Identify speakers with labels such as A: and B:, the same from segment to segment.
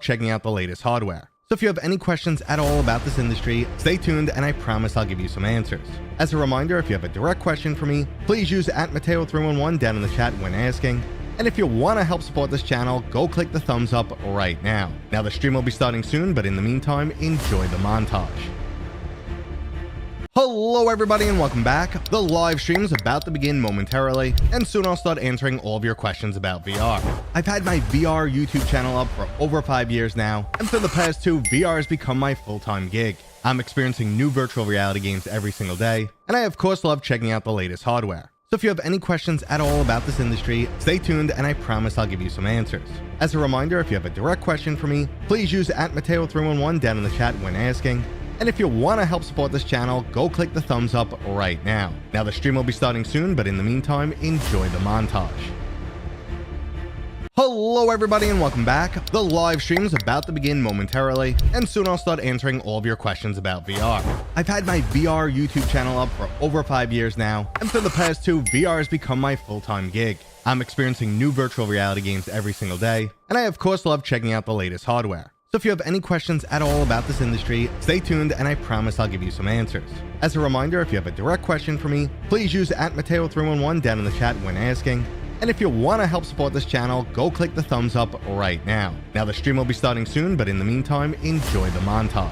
A: checking out the latest hardware. So if you have any questions at all about this industry, stay tuned and I promise I'll give you some answers. As a reminder, if you have a direct question for me, please use @Matteo311 down in the chat when asking. And if you want to help support this channel, go click the thumbs up right now. Now the stream will be starting soon, but in the meantime, enjoy the montage. Hello everybody and welcome back. The live stream is about to begin momentarily, and soon I'll start answering all of your questions about VR. I've had my VR YouTube channel up for over 5 years now, and for the past 2, VR has become my full-time gig. I'm experiencing new virtual reality games every single day, and I of course love checking out the latest hardware. So if you have any questions at all about this industry, stay tuned and I promise I'll give you some answers. As a reminder, if you have a direct question for me, please use @Matteo311 down in the chat when asking. And if you want to help support this channel, go click the thumbs up right now. Now the stream will be starting soon, but in the meantime, enjoy the montage. Hello everybody and welcome back. The live stream is about to begin momentarily, and soon I'll start answering all of your questions about VR. I've had my VR YouTube channel up for over 5 years now, and for the past 2, VR has become my full-time gig. I'm experiencing new virtual reality games every single day, and I of course love checking out the latest hardware. So if you have any questions at all about this industry, stay tuned and I promise I'll give you some answers. As a reminder, if you have a direct question for me, please use @Matteo311 down in the chat when asking. And if you want to help support this channel, go click the thumbs up right now. Now the stream will be starting soon, but in the meantime, enjoy the montage.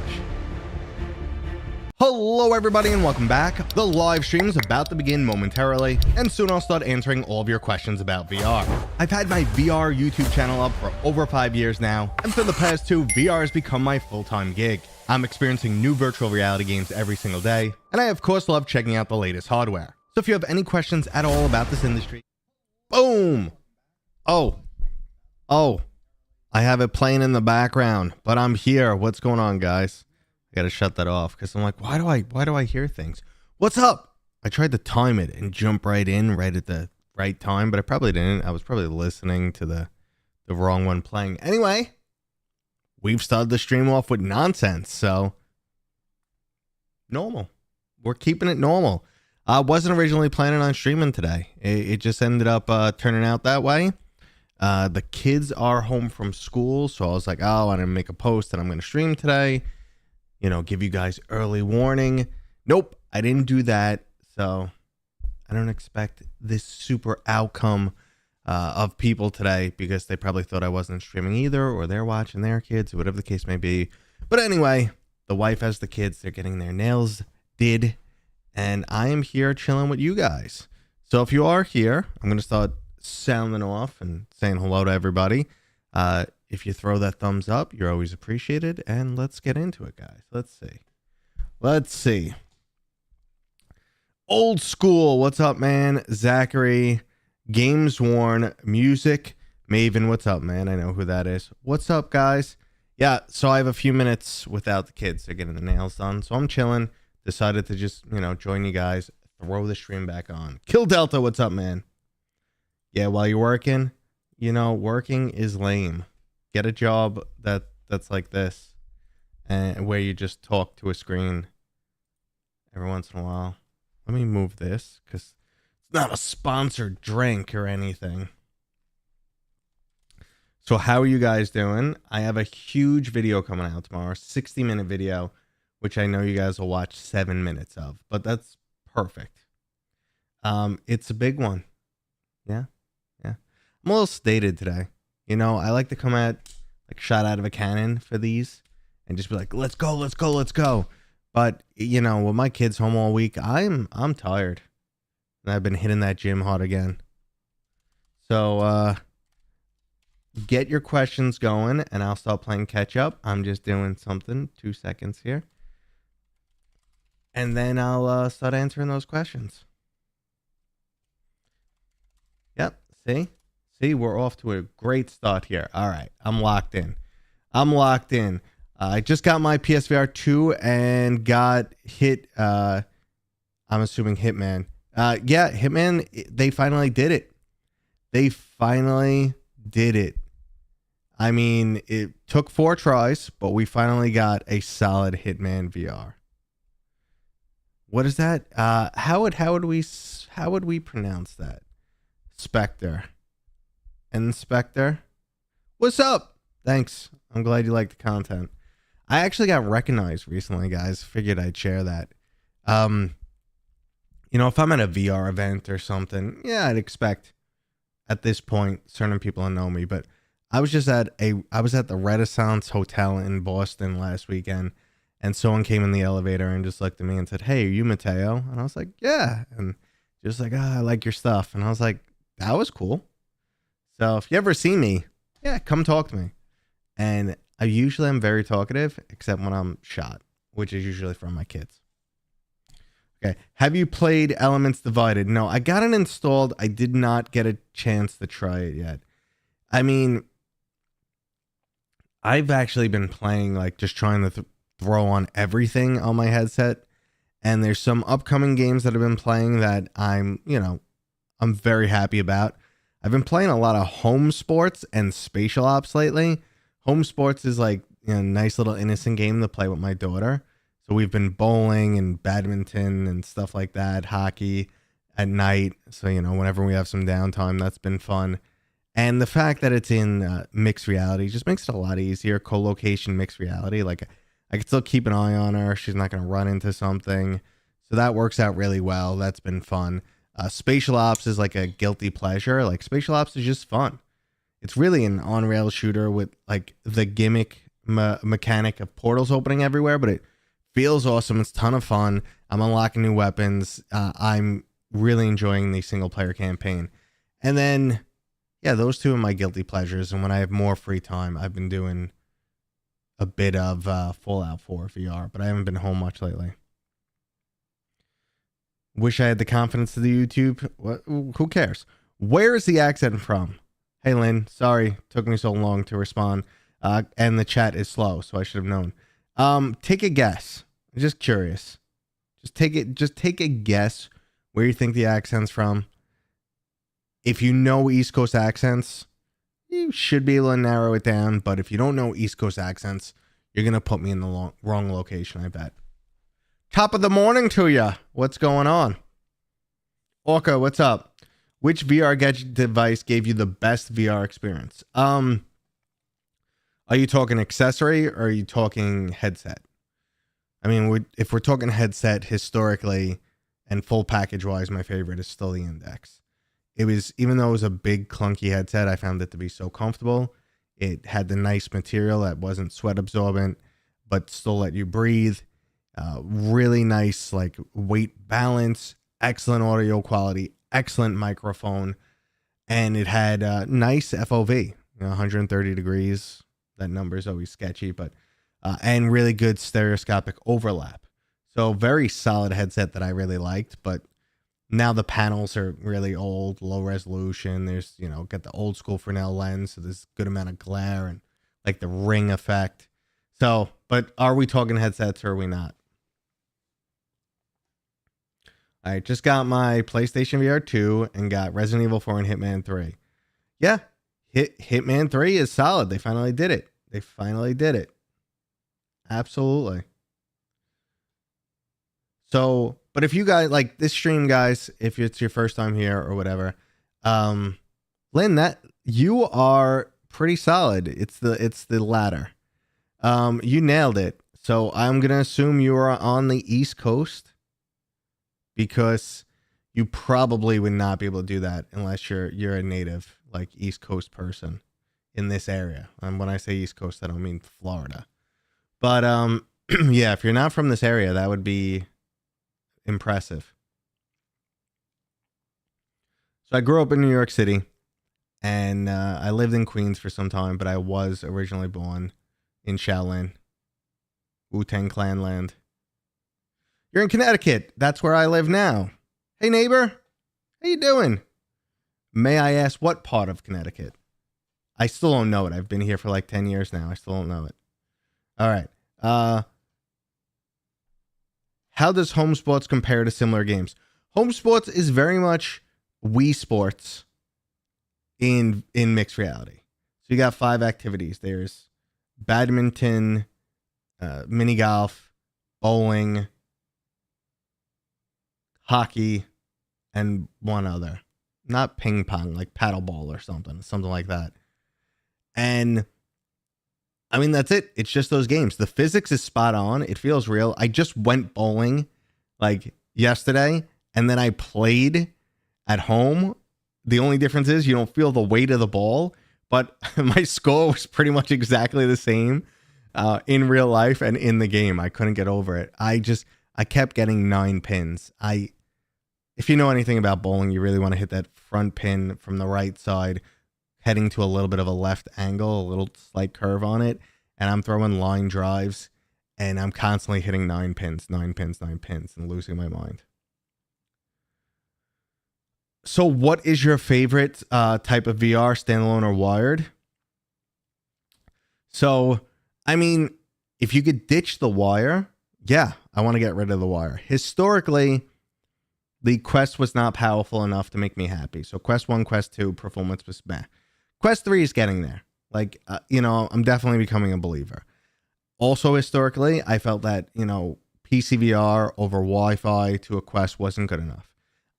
A: Hello everybody and welcome back. The live stream is about to begin momentarily, and soon I'll start answering all of your questions about VR. I've had my VR YouTube channel up for over 5 years now, and for the past 2, VR has become my full-time gig. I'm experiencing new virtual reality games every single day, and I of course love checking out the latest hardware. So if you have any questions at all about this industry, boom! Oh, I have it playing in the background, but I'm here. What's going on, guys? I gotta shut that off because I'm like, why do I hear things? What's up? I tried to time it and jump right in right at the right time, but I probably didn't. I was probably listening to the wrong one playing. Anyway, we've started the stream off with nonsense, so normal. We're keeping it normal. I wasn't originally planning on streaming today. It just ended up turning out that way. The kids are home from school, so I was like, oh, I'm gonna make a post and I'm gonna stream today. You know, give you guys early warning. Nope, I didn't do that. So I don't expect this super outcome of people today because they probably thought I wasn't streaming either, or they're watching their kids, or whatever the case may be. But anyway, the wife has the kids. They're getting their nails did. And I am here chilling with you guys. So if you are here, I'm going to start sounding off and saying hello to everybody. If you throw that thumbs up, you're always appreciated. And let's get into it, guys. Let's see. Old school. What's up, man? Zachary. Games Worn. Music. Maven. What's up, man? I know who that is. What's up, guys? Yeah, so I have a few minutes without the kids. They're getting the nails done. So I'm chilling. Decided to just, join you guys. Throw the stream back on. Kill Delta. What's up, man? Yeah, while you're working, working is lame. Get a job that's like this, and where you just talk to a screen every once in a while. Let me move this because it's not a sponsored drink or anything. So how are you guys doing? I have a huge video coming out tomorrow, 60-minute video, which I know you guys will watch 7 minutes of, but that's perfect. It's a big one. Yeah. I'm a little stated today. I like to come at like shot out of a cannon for these and just be like, let's go. But, with my kids home all week, I'm tired. And I've been hitting that gym hard again. So, get your questions going and I'll start playing catch up. I'm just doing something. 2 seconds here. And then I'll start answering those questions. Yep. See, we're off to a great start here. All right, I'm locked in. I just got my PSVR 2 and got hit. I'm assuming Hitman. Yeah, Hitman, they finally did it. I mean, it took 4 tries, but we finally got a solid Hitman VR. What is that? How would we pronounce that? Spectre. Inspector. What's up? Thanks. I'm glad you like the content. I actually got recognized recently, guys. Figured I'd share that. Um, if I'm at a VR event or something, yeah, I'd expect at this point certain people to know me. But I was at the Renaissance Hotel in Boston last weekend, and someone came in the elevator and just looked at me and said, "Hey, are you Matteo?" And I was like, "Yeah," and just like, "Ah, I like your stuff." And I was like, "That was cool." So if you ever see me, yeah, come talk to me. And I usually am very talkative, except when I'm shot, which is usually from my kids. Okay. Have you played Elements Divided? No, I got it installed. I did not get a chance to try it yet. I mean, I've actually been playing, like, just trying to throw on everything on my headset. And there's some upcoming games that I've been playing that I'm very happy about. I've been playing a lot of home sports and spatial ops lately. Home sports is like a nice little innocent game to play with my daughter. So we've been bowling and badminton and stuff like that, hockey at night. So, whenever we have some downtime, that's been fun. And the fact that it's in mixed reality just makes it a lot easier. Co-location mixed reality. Like, I can still keep an eye on her. She's not going to run into something. So that works out really well. That's been fun. Spatial ops is like a guilty pleasure. Like, spatial ops is just fun. It's really an on-rail shooter with like the gimmick mechanic of portals opening everywhere, but it feels awesome. It's a ton of fun. I'm unlocking new weapons. I'm really enjoying the single-player campaign. And then, yeah, those two are my guilty pleasures. And when I have more free time, I've been doing a bit of Fallout 4 VR, but I haven't been home much lately. Wish I had the confidence to do YouTube. Who cares? Where is the accent from? Hey, Lynn. Sorry, took me so long to respond. And the chat is slow, so I should have known. Take a guess. I'm just curious. Just take a guess where you think the accent's from. If you know East Coast accents, you should be able to narrow it down. But if you don't know East Coast accents, you're going to put me in the wrong location, I bet. Top of the morning to you. What's going on? Orca, what's up? Which VR gadget device gave you the best VR experience? Are you talking accessory or are you talking headset? I mean, if we're talking headset historically and full package wise, my favorite is still the Index. It was, even though it was a big clunky headset, I found it to be so comfortable. It had the nice material that wasn't sweat absorbent, but still let you breathe. Really nice, like, weight balance, excellent audio quality, excellent microphone, and it had nice FOV, 130 degrees. That number is always sketchy, but and really good stereoscopic overlap. So very solid headset that I really liked, but now the panels are really old, low resolution. There's, got the old school Fresnel lens, so there's a good amount of glare and like the ring effect. So, but are we talking headsets or are we not? I just got my PlayStation VR 2 and got Resident Evil 4 and Hitman 3. Yeah, Hitman 3 is solid. They finally did it. Absolutely. So, but if you guys like this stream, guys, if it's your first time here or whatever, Lynn, that you are pretty solid. It's the latter. You nailed it. So I'm gonna assume you are on the East Coast, because you probably would not be able to do that unless you're a native, like, East Coast person in this area. And when I say East Coast, I don't mean Florida. But yeah, if you're not from this area, that would be impressive. So I grew up in New York City, and I lived in Queens for some time, but I was originally born in Shaolin, Wu-Tang Clan land. You're in Connecticut. That's where I live now. Hey, neighbor. How you doing? May I ask what part of Connecticut? I still don't know it. I've been here for like 10 years now. I still don't know it. All right. How does home sports compare to similar games? Home sports is very much Wii Sports in mixed reality. So you got 5 activities. There's badminton, mini golf, bowling, hockey, and one other. Not ping pong, like paddleball or something like that. And I mean, that's it. It's just those games. The physics is spot on. It feels real. I just went bowling like yesterday, and then I played at home. The only difference is you don't feel the weight of the ball, but my score was pretty much exactly the same in real life and in the game. I couldn't get over it. I kept getting 9 pins. If you know anything about bowling, you really want to hit that front pin from the right side, heading to a little bit of a left angle, a little slight curve on it. And I'm throwing line drives, and I'm constantly hitting 9 pins, 9 pins, 9 pins, and losing my mind. So what is your favorite type of VR, standalone or wired? So, I mean, if you could ditch the wire, yeah, I want to get rid of the wire. Historically, the Quest was not powerful enough to make me happy. So Quest 1, Quest 2, performance was meh. Quest 3 is getting there. Like, I'm definitely becoming a believer. Also, historically, I felt that, PCVR over Wi-Fi to a Quest wasn't good enough.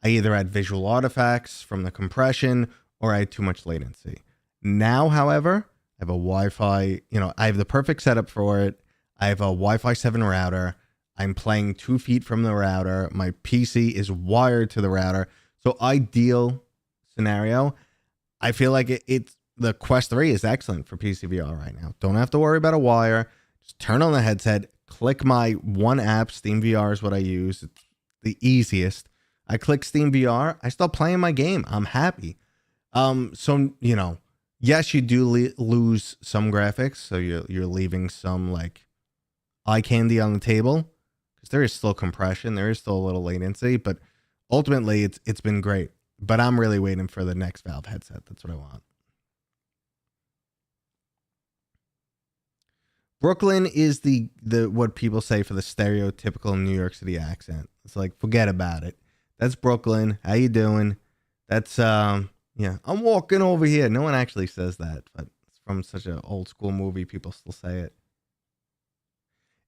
A: I either had visual artifacts from the compression or I had too much latency. Now, however, I have a Wi-Fi, I have the perfect setup for it. I have a Wi-Fi 7 router. I'm playing 2 feet from the router. My PC is wired to the router. So ideal scenario. I feel like the Quest 3 is excellent for PCVR right now. Don't have to worry about a wire. Just turn on the headset, click my one app. SteamVR is what I use. It's the easiest. I click SteamVR. I start playing my game. I'm happy. So, yes, you do lose some graphics. So you're leaving some like eye candy on the table, because there is still compression. There is still a little latency, but ultimately it's been great. But I'm really waiting for the next Valve headset. That's what I want. Brooklyn is the what people say for the stereotypical New York City accent. It's like, forget about it. That's Brooklyn. How you doing? That's I'm walking over here. No one actually says that, but it's from such an old school movie. People still say it.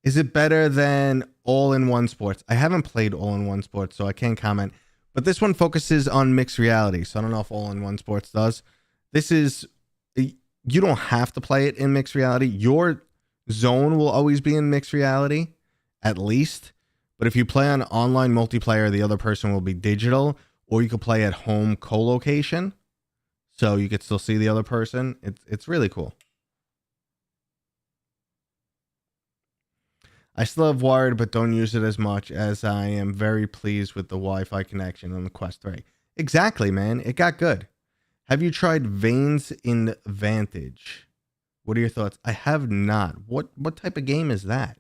A: Is it better than All-in-One Sports? I haven't played All-in-One Sports, so I can't comment. But this one focuses on mixed reality, so I don't know if All-in-One Sports does. You don't have to play it in mixed reality. Your zone will always be in mixed reality, at least. But if you play on online multiplayer, the other person will be digital, or you could play at home co-location, so you could still see the other person. It's really cool. I still have wired, but don't use it as much, as I am very pleased with the Wi-Fi connection on the Quest 3. Exactly, man. It got good. Have you tried Veins in Vantage? What are your thoughts? I have not. What type of game is that?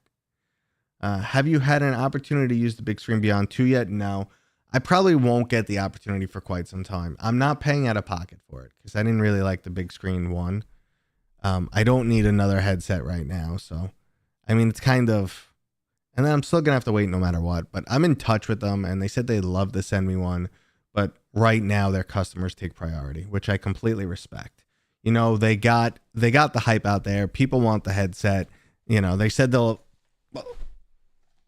A: Have you had an opportunity to use the Big Screen Beyond 2 yet? No. I probably won't get the opportunity for quite some time. I'm not paying out of pocket for it, because I didn't really like the Big Screen 1. I don't need another headset right now, so... I mean, it's kind of, and then I'm still going to have to wait no matter what, but I'm in touch with them, and they said they'd love to send me one, but right now their customers take priority, which I completely respect. They got the hype out there. People want the headset. They said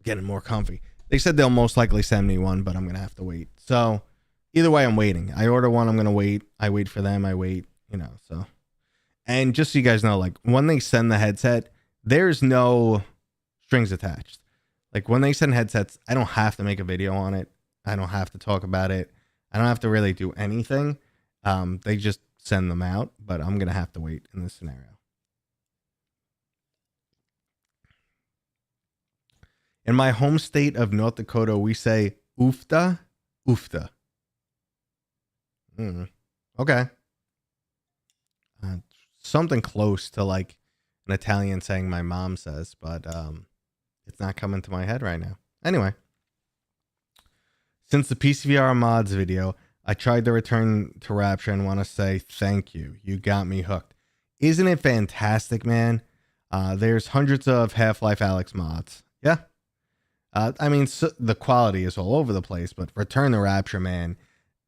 A: getting more comfy. They said they'll most likely send me one, but I'm going to have to wait. So either way, I'm waiting. I order one. I'm going to wait. I wait for them. I wait, so. And just so you guys know, like when they send the headset, there's no strings attached. Like when they send headsets, I don't have to make a video on it. I don't have to talk about it. I don't have to really do anything. They just send them out, but I'm going to have to wait in this scenario. In my home state of North Dakota, we say oofta, oofta. Okay. Something close to like an Italian saying my mom says, but it's not coming to my head right now. Anyway, since the PCVR mods video, I tried to return to Rapture and want to say thank you. You got me hooked. Isn't it fantastic, man? There's hundreds of Half-Life Alyx mods. Yeah. The quality is all over the place, but Return to Rapture, man,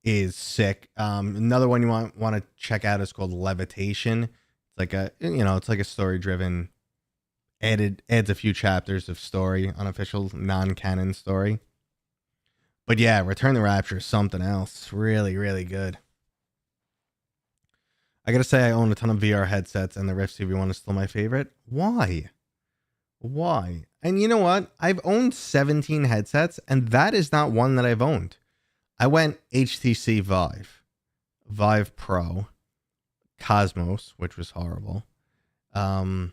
A: is sick. Another one you want to check out is called Levitation. Like it's like a story-driven, adds a few chapters of story, unofficial, non-canon story. But yeah, Return to Rapture is something else. Really, really good. I gotta say, I own a ton of VR headsets, and the Rift CV1 is still my favorite. Why? Why? And you know what? I've owned 17 headsets, and that is not one that I've owned. I went HTC Vive, Vive Pro, Cosmos, which was horrible. I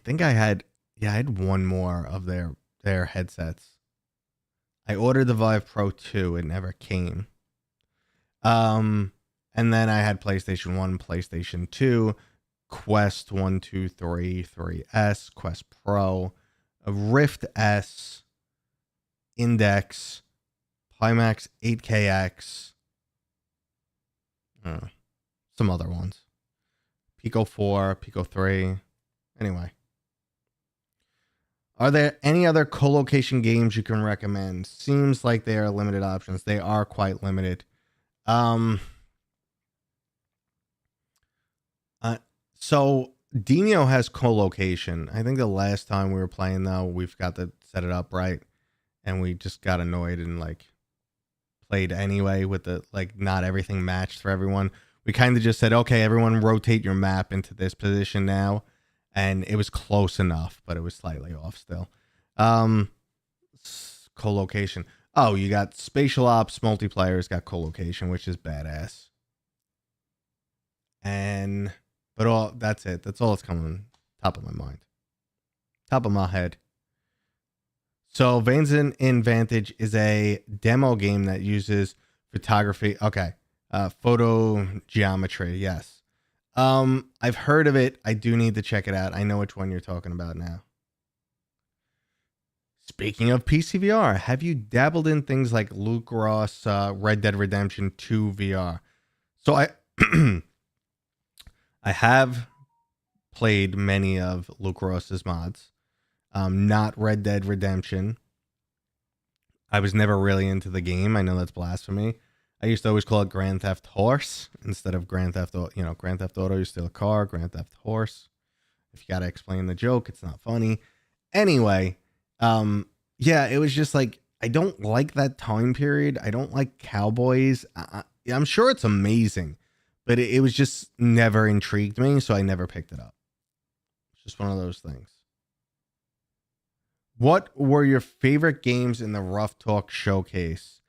A: think I had one more of their headsets. I ordered the Vive Pro 2, it never came. And then I had PlayStation 1, PlayStation 2, Quest 1, 2, 3, 3S, Quest Pro, a Rift S, Index, Pimax 8KX, some other ones. Pico 4, Pico 3. Anyway. Are there any other co-location games you can recommend? Seems like they are limited options. They are quite limited. So Dino has co-location. I think the last time we were playing, though, we've got to set it up right, and we just got annoyed and like played anyway with the like not everything matched for everyone. We kind of just said, okay, everyone rotate your map into this position now, and it was close enough, but it was slightly off still. Co-location. Oh, you got Spatial Ops multiplayer's got co-location, which is badass. But that's it. That's all that's coming top of my mind. Top of my head. So Veins in Vantage is a demo game that uses photography. Okay. Photo geometry. Yes. I've heard of it. I do need to check it out. I know which one you're talking about now. Speaking of PCVR, have you dabbled in things like Luke Ross, Red Dead Redemption 2 VR? So I I have played many of Luke Ross's mods. Not Red Dead Redemption. I was never really into the game. I know that's blasphemy. I used to always call it Grand Theft Horse instead of Grand Theft Auto. You know, Grand Theft Auto, you steal a car. Grand Theft Horse. If you got to explain the joke, it's not funny. Anyway, yeah, it was just like, I don't like that time period. I don't like cowboys. I'm sure it's amazing, but it was just never intrigued me, so I never picked it up. It's just one of those things. What were your favorite games in the Rough Talk showcase?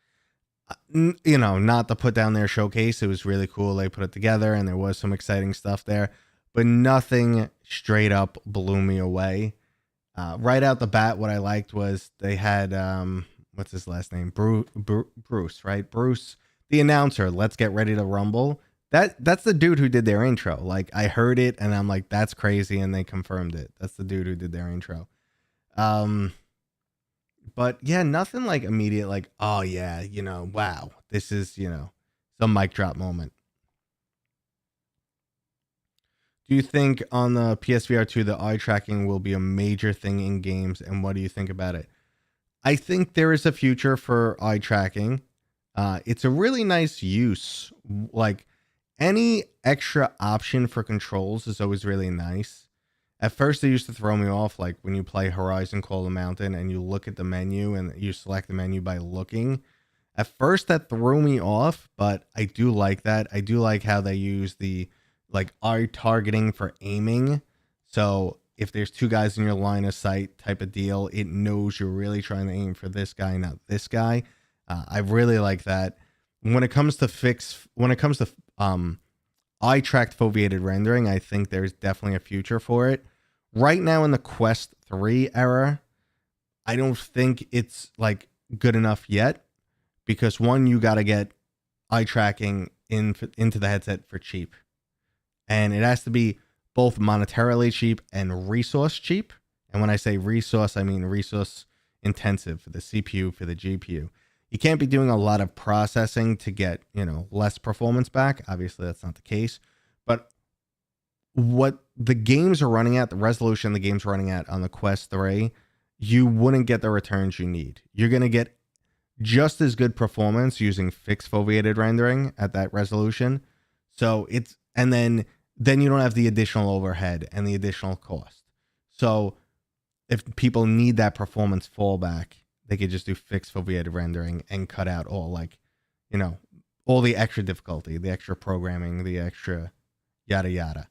A: You know, not to put down their showcase. It was really cool. They put it together and there was some exciting stuff there, but nothing straight up blew me away. Right out the bat, what I liked was they had, what's his last name? Bruce, right? Bruce, the announcer, Let's Get Ready to Rumble. That's the dude who did their intro. Like, I heard it and I'm like, that's crazy. And they confirmed it. That's the dude who did their intro. But yeah, nothing like immediate, like, oh yeah, you know, wow, this is, you know, some mic drop moment. Do you think on the PSVR 2, the eye tracking will be a major thing in games? And what do you think about it? I think there is a future for eye tracking. It's a really nice use. Like, any extra option for controls is always really nice. At first, it used to throw me off, like when you play Horizon Call of the Mountain and you look at the menu and you select the menu by looking. At first, that threw me off, but I do like that. I do like how they use the like eye targeting for aiming. So if there's two guys in your line of sight type of deal, it knows you're really trying to aim for this guy, not this guy. I really like that. When it comes to eye tracked foveated rendering, I think there's definitely a future for it. Right now in the Quest 3 era, I don't think it's like good enough yet, because one, you got to get eye tracking into the headset for cheap, and it has to be both monetarily cheap and resource cheap. And when I say resource, I mean resource intensive for the CPU, for the GPU. You can't be doing a lot of processing to get, you know, less performance back. Obviously, that's not the case. But what the games are running at, the resolution the game's running at on the Quest 3, you wouldn't get the returns you need. You're going to get just as good performance using fixed foveated rendering at that resolution. So it's, and then you don't have the additional overhead and the additional cost. So if people need that performance fallback, they could just do fixed foveated rendering and cut out all, like, you know, all the extra difficulty, the extra programming, the extra yada yada.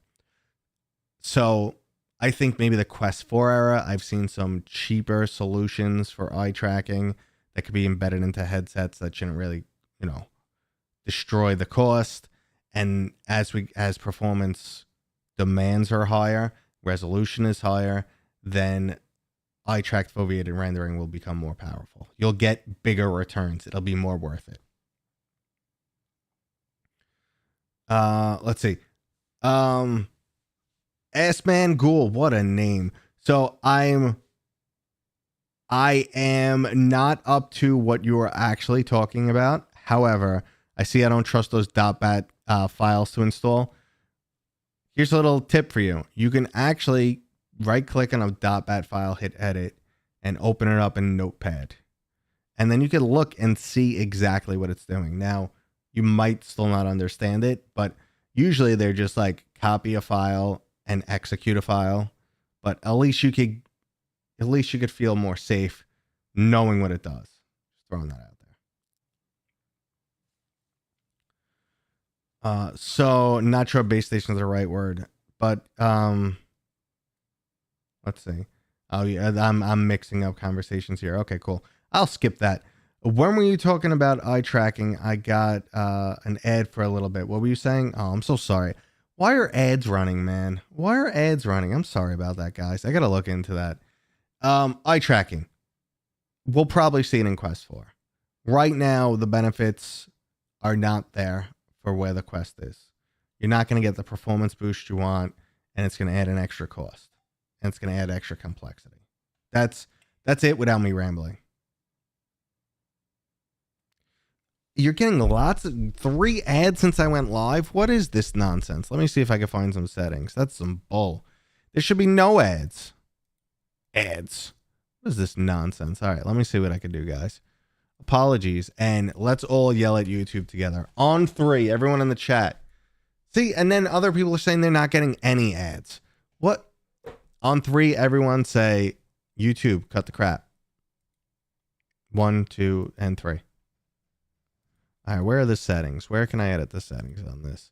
A: So I think maybe the Quest 4 era, I've seen some cheaper solutions for eye tracking that could be embedded into headsets that shouldn't really, destroy the cost. And as performance demands are higher, resolution is higher, then eye tracked foveated rendering will become more powerful. You'll get bigger returns. It'll be more worth it. Let's see. S-Man Ghoul, what a name. So I am not up to what you are actually talking about. However, I see I don't trust those .bat files to install. Here's a little tip for you. You can actually right click on a .bat file, hit edit, and open it up in Notepad. And then you can look and see exactly what it's doing. Now, you might still not understand it, but usually they're just like copy a file and execute a file. But at least you could feel more safe knowing what it does. Just throwing that out there. So not sure base station is the right word, but let's see. Oh yeah, I'm mixing up conversations here. Okay, cool. I'll skip that. When were you talking about eye tracking? I got an ad for a little bit. What were you saying? Oh, I'm so sorry. Why are ads running, man? Why are ads running? I'm sorry about that, guys. I gotta look into that. Eye tracking. We'll probably see it in Quest 4. Right now, the benefits are not there for where the Quest is. You're not going to get the performance boost you want, and it's going to add an extra cost, and it's going to add extra complexity. That's it without me rambling. You're getting lots of 3 ads since I went live. What is this nonsense? Let me see if I can find some settings. That's some bull. There should be no ads. Ads. What is this nonsense? All right, let me see what I can do, guys. Apologies, and let's all yell at YouTube together. On 3, everyone in the chat. See, and then other people are saying they're not getting any ads. What? On 3, everyone say, YouTube, cut the crap. 1, 2, and 3. All right, where are the settings? Where can I edit the settings on this?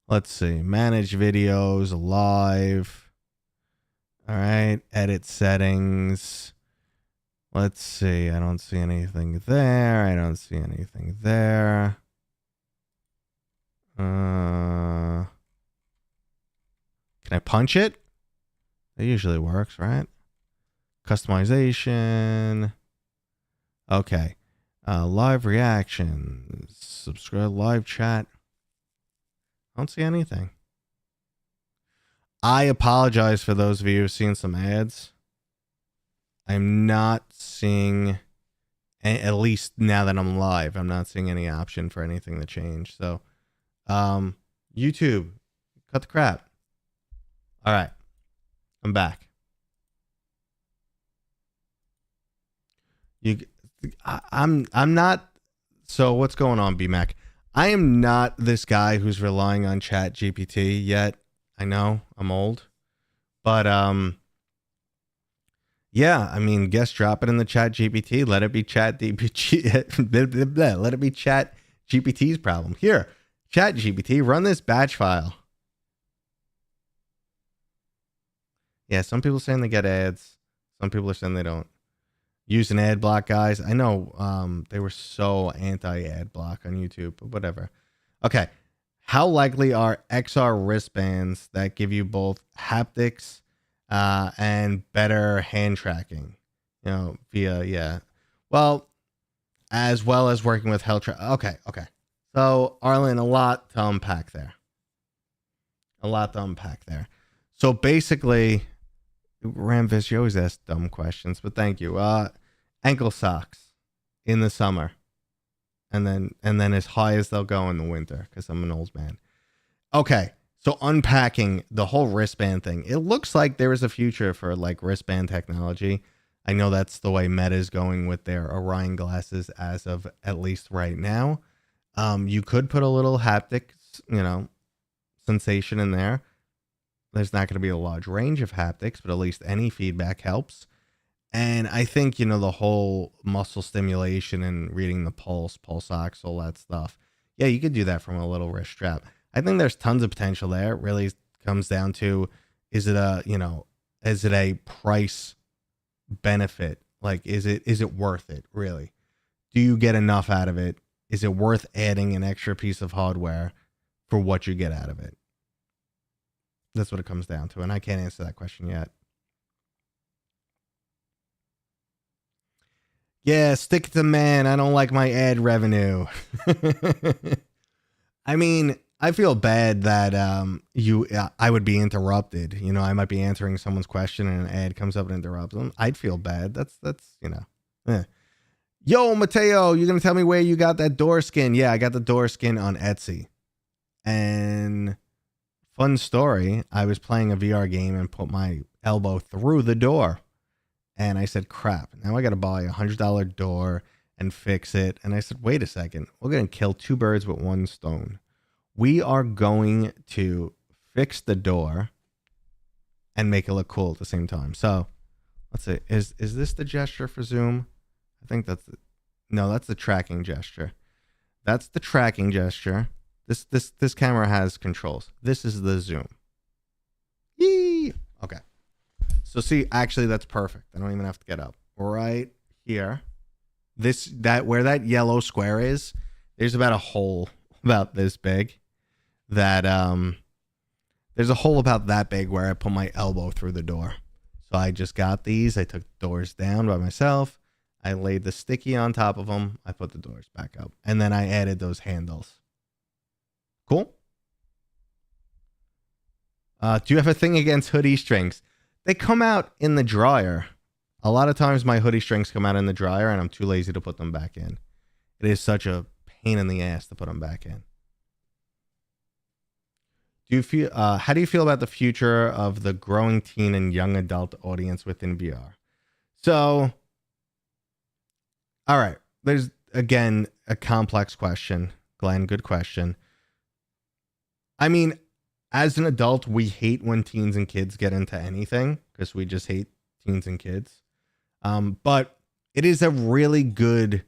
A: Let's see. Manage videos, live. All right, edit settings. Let's see. I don't see anything there. I don't see anything there. Can I punch it? That usually works, right? Customization. Okay. Live reactions. Subscribe, live chat. I don't see anything. I apologize for those of you who've seen some ads. I'm not seeing, at least now that I'm live, I'm not seeing any option for anything to change. So, YouTube, cut the crap. All right, I'm back. I'm not. So what's going on, BMAC? I am not this guy who's relying on Chat GPT yet. I know I'm old, but yeah, I mean, guess drop it in the Chat GPT. Let it be Chat GPT. Let it be Chat GPT's problem. Here, Chat GPT, run this batch file. Yeah, some people are saying they get ads. Some people are saying they don't. Use an ad block, guys. I know they were so anti-ad block on YouTube, but whatever. Okay. How likely are XR wristbands that give you both haptics and better hand tracking? You know, via, yeah. Well as working with health track. Okay. So, Arlen, a lot to unpack there. So, basically, Ramvis, you always ask dumb questions, but thank you. Ankle socks in the summer, and then as high as they'll go in the winter, because I'm an old man. Okay, so unpacking the whole wristband thing, it looks like there is a future for like wristband technology. I know that's the way Meta is going with their Orion glasses as of at least right now. You could put a little haptic, sensation in there. There's not going to be a large range of haptics, but at least any feedback helps. And I think, the whole muscle stimulation and reading the pulse ox, all that stuff. Yeah, you could do that from a little wrist strap. I think there's tons of potential there. It really comes down to, is it a price benefit? Like, is it worth it, really? Do you get enough out of it? Is it worth adding an extra piece of hardware for what you get out of it? That's what it comes down to, and I can't answer that question yet. Yeah, stick to man. I don't like my ad revenue. I mean, I feel bad that I would be interrupted. You know, I might be answering someone's question and an ad comes up and interrupts them. I'd feel bad. That's Yo, Matteo, you gonna tell me where you got that door skin? Yeah, I got the door skin on Etsy. And fun story, I was playing a VR game and put my elbow through the door. And I said, crap, now I got to buy a $100 door and fix it. And I said, wait a second, we're going to kill two birds with one stone. We are going to fix the door and make it look cool at the same time. So let's see, is this the gesture for zoom? I think that's that's the tracking gesture. That's the tracking gesture. This camera has controls. This is the zoom. Yee! Okay. So see, actually that's perfect. I don't even have to get up. Right here. Where that yellow square is, there's about a hole about this big that there's a hole about that big where I put my elbow through the door. So I just got these. I took doors down by myself. I laid the sticky on top of them. I put the doors back up. And then I added those handles. Cool. Do you have a thing against hoodie strings? They come out in the dryer. A lot of times my hoodie strings come out in the dryer and I'm too lazy to put them back in. It is such a pain in the ass to put them back in. How do you feel about the future of the growing teen and young adult audience within VR? So, all right. There's, again, a complex question. Glenn, good question. I mean, as an adult, we hate when teens and kids get into anything because we just hate teens and kids. But it is a really good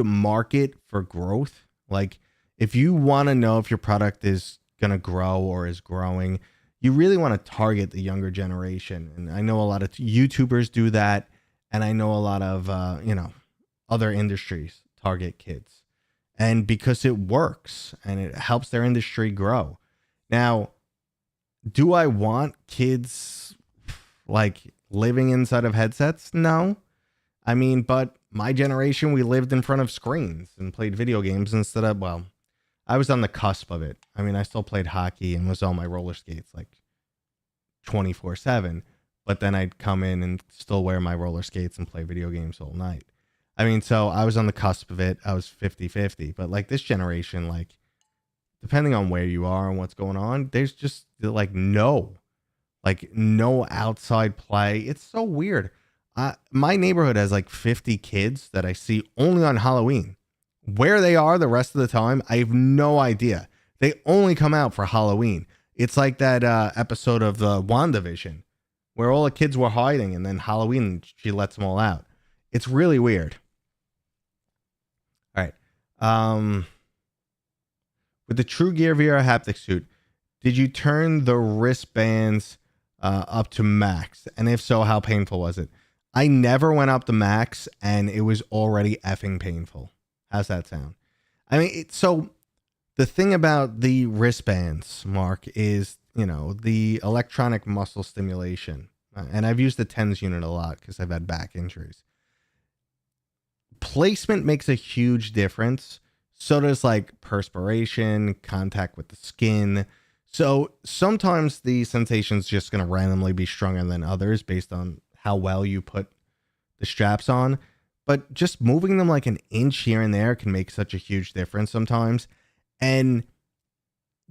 A: market for growth. Like, if you want to know if your product is going to grow or is growing, you really want to target the younger generation. And I know a lot of YouTubers do that. And I know a lot of, other industries target kids. And because it works and it helps their industry grow. Now, do I want kids like living inside of headsets? No. I mean, but my generation, we lived in front of screens and played video games instead of, well, I was on the cusp of it. I mean, I still played hockey and was on my roller skates like 24/7. But then I'd come in and still wear my roller skates and play video games all night. I mean, so I was on the cusp of it. I was 50-50. But like this generation, like depending on where you are and what's going on, there's just like no outside play. It's so weird. My neighborhood has like 50 kids that I see only on Halloween. Where they are the rest of the time, I have no idea. They only come out for Halloween. It's like that episode of the WandaVision where all the kids were hiding and then Halloween, she lets them all out. It's really weird. All right. With the True Gear VR haptic suit, did you turn the wristbands up to max? And if so, how painful was it? I never went up to max and it was already effing painful. How's that sound? I mean, so the thing about the wristbands, Mark, is, the electronic muscle stimulation. And I've used the TENS unit a lot because I've had back injuries. Placement makes a huge difference. So does like perspiration, contact with the skin. So sometimes the sensation's just going to randomly be stronger than others based on how well you put the straps on. But just moving them like an inch here and there can make such a huge difference sometimes. And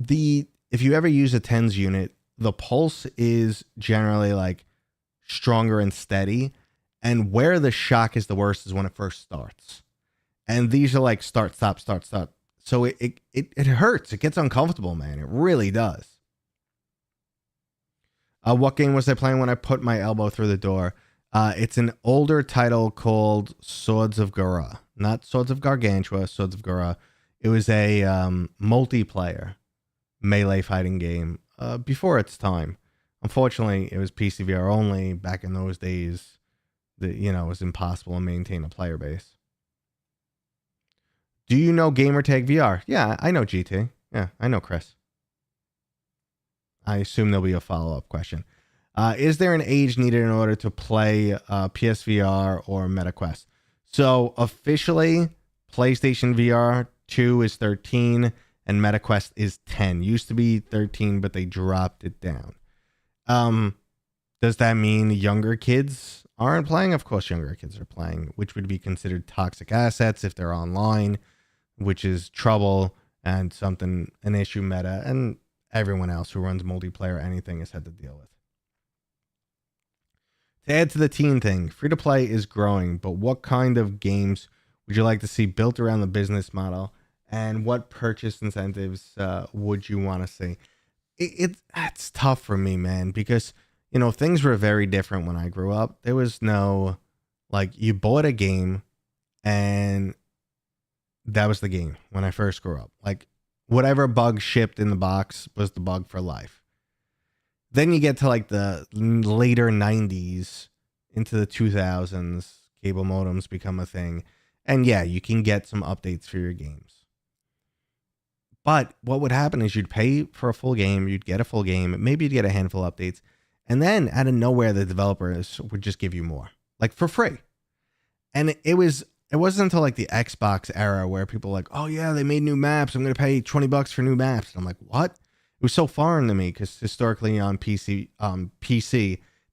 A: if you ever use a TENS unit, the pulse is generally like stronger and steady. And where the shock is the worst is when it first starts. And these are like start, stop, start, stop. So it hurts. It gets uncomfortable, man. It really does. What game was I playing when I put my elbow through the door? It's an older title called Swords of Gora, not Swords of Gargantua, Swords of Gora. It was a multiplayer melee fighting game before its time. Unfortunately, it was PCVR only. Back in those days, it was impossible to maintain a player base. Do you know Gamertag VR? Yeah, I know GT. Yeah, I know Chris. I assume there'll be a follow-up question. Is there an age needed in order to play PSVR or MetaQuest? So officially, PlayStation VR 2 is 13 and MetaQuest is 10. Used to be 13, but they dropped it down. Does that mean younger kids aren't playing? Of course, younger kids are playing, which would be considered toxic assets if they're online, which is trouble and an issue Meta and everyone else who runs multiplayer anything has had to deal with. To add to the teen thing, free-to-play is growing, but what kind of games would you like to see built around the business model, and what purchase incentives would you want to see? It's tough for me, man, because, things were very different when I grew up. There was no, you bought a game, and that was the game when I first grew up. Whatever bug shipped in the box was the bug for life. Then you get to the later 90s into the 2000s, cable modems become a thing. And yeah, you can get some updates for your games. But what would happen is you'd pay for a full game, you'd get a full game, maybe you'd get a handful of updates. And then out of nowhere, the developers would just give you more, for free. And it wasn't until the Xbox era where people were like, oh yeah, they made new maps. I'm going to pay $20 for new maps. And I'm like, what? It was so foreign to me because historically on PC,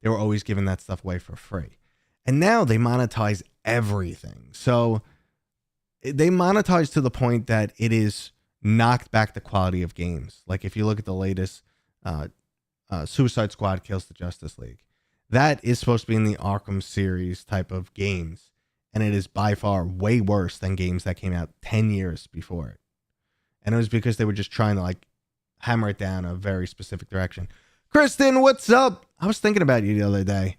A: they were always giving that stuff away for free. And now they monetize everything. So they monetize to the point that it is knocked back the quality of games. If you look at the latest Suicide Squad Kills the Justice League, that is supposed to be in the Arkham series type of games. And it is by far way worse than games that came out 10 years before it. And it was because they were just trying to hammer it down a very specific direction. Kristen, what's up? I was thinking about you the other day.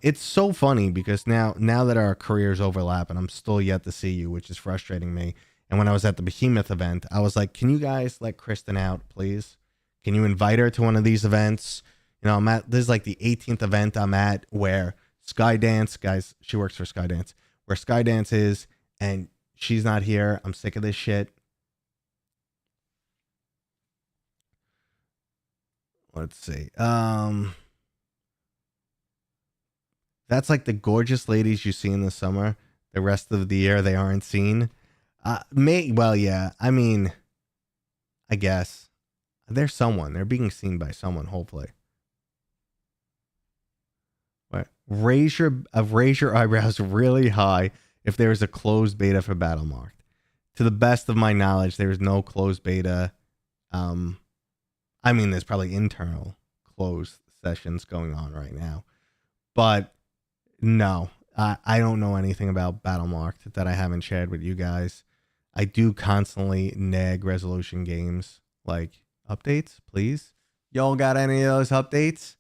A: It's so funny because now that our careers overlap and I'm still yet to see you, which is frustrating me. And when I was at the Behemoth event, I was like, can you guys let Kristen out, please? Can you invite her to one of these events? This is the 18th event I'm at where Skydance, guys, she works for Skydance, where Skydance is, and she's not here. I'm sick of this shit. Let's see. That's the gorgeous ladies you see in the summer. The rest of the year, they aren't seen. Well, yeah. I mean, I guess. There's someone. They're being seen by someone, hopefully. Right. Raise your eyebrows really high if there is a closed beta for Battlemarked. To the best of my knowledge, there is no closed beta. There's probably internal closed sessions going on right now. But no, I don't know anything about Battlemarked that I haven't shared with you guys. I do constantly nag resolution games updates, please. Y'all got any of those updates?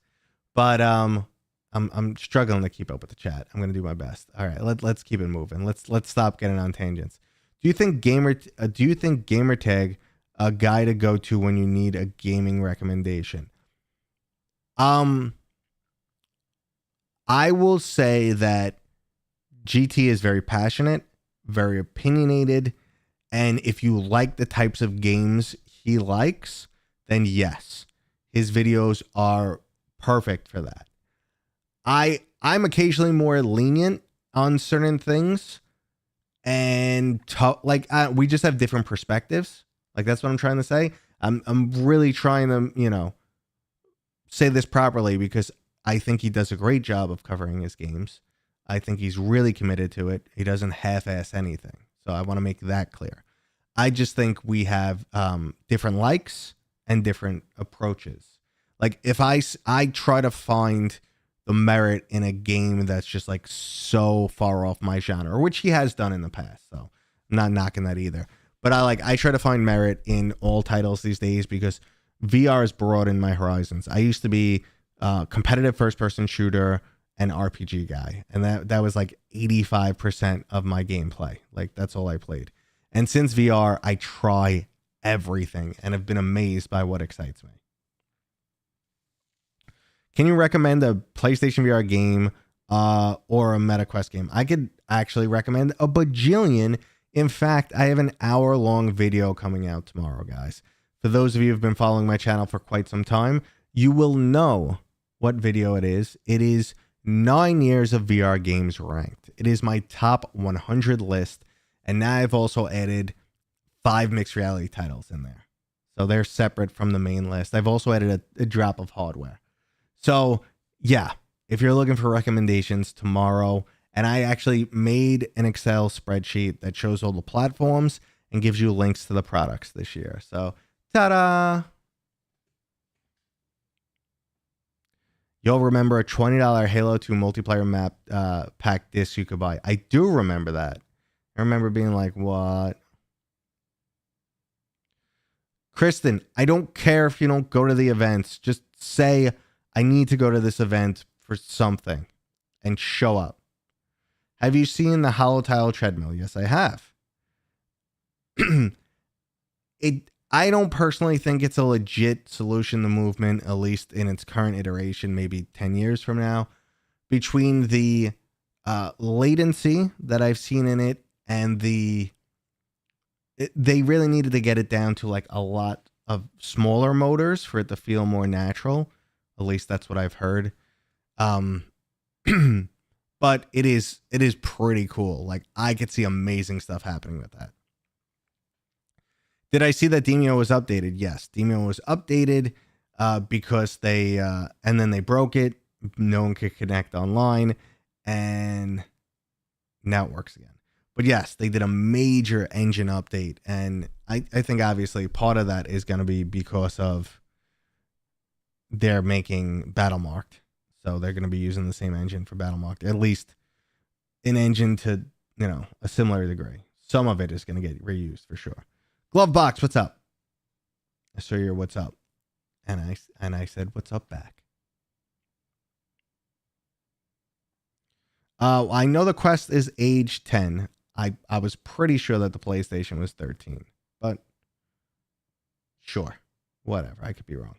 A: But I'm struggling to keep up with the chat. I'm gonna do my best. All right, let's keep it moving. Let's stop getting on tangents. Do you think Gamertag a guy to go to when you need a gaming recommendation? I will say that GT is very passionate, very opinionated, and if you like the types of games he likes, then yes, his videos are perfect for that. I'm occasionally more lenient on certain things, and we just have different perspectives. That's what I'm trying to say. I'm really trying to, say this properly because I think he does a great job of covering his games. I think he's really committed to it. He doesn't half-ass anything. So I want to make that clear. I just think we have different likes and different approaches. If I try to find the merit in a game that's just so far off my genre, which he has done in the past. So I'm not knocking that either. But I try to find merit in all titles these days because VR has broadened my horizons. I used to be competitive first-person shooter and RPG guy. And that was like 85% of my gameplay. Like that's all I played. And since VR, I try everything and have been amazed by what excites me. Can you recommend a PlayStation VR game or a MetaQuest game? I could actually recommend a bajillion. In fact, I have an hour-long video coming out tomorrow, guys. For those of you who've been following my channel for quite some time, you will know what video it is. It is 9 years of VR games ranked. It is my top 100 list. And now I've also added 5 mixed reality titles in there. So they're separate from the main list. I've also added a drop of hardware. So yeah, if you're looking for recommendations tomorrow, and I actually made an Excel spreadsheet that shows all the platforms and gives you links to the products this year. So ta-da! You'll remember a $20 Halo 2 multiplayer map pack disc you could buy. I do remember that. I remember being like, what? Kristen, I don't care if you don't go to the events. Just say, I need to go to this event for something and show up. Have you seen the hollow tile treadmill? Yes, I have. I don't personally think it's a legit solution to movement, at least in its current iteration, maybe 10 years from now. Between the latency that I've seen in it and they really needed to get it down to like a lot of smaller motors for it to feel more natural. At least that's what I've heard. But it is pretty cool. Like I could see amazing stuff happening with that. Did I see that Demio was updated? Yes, Demio was updated because they and then they broke it. No one could connect online, and now it works again. But yes, they did a major engine update, and I think obviously part of that is going to be because of they're making Battlemarked, so they're going to be using the same engine for Battlemarked, at least an engine to a similar degree. Some of it is going to get reused for sure. Glovebox, what's up? I saw your what's up, and I said what's up back. I know the Quest is age 10. I was pretty sure that the PlayStation was 13, but sure, whatever. I could be wrong.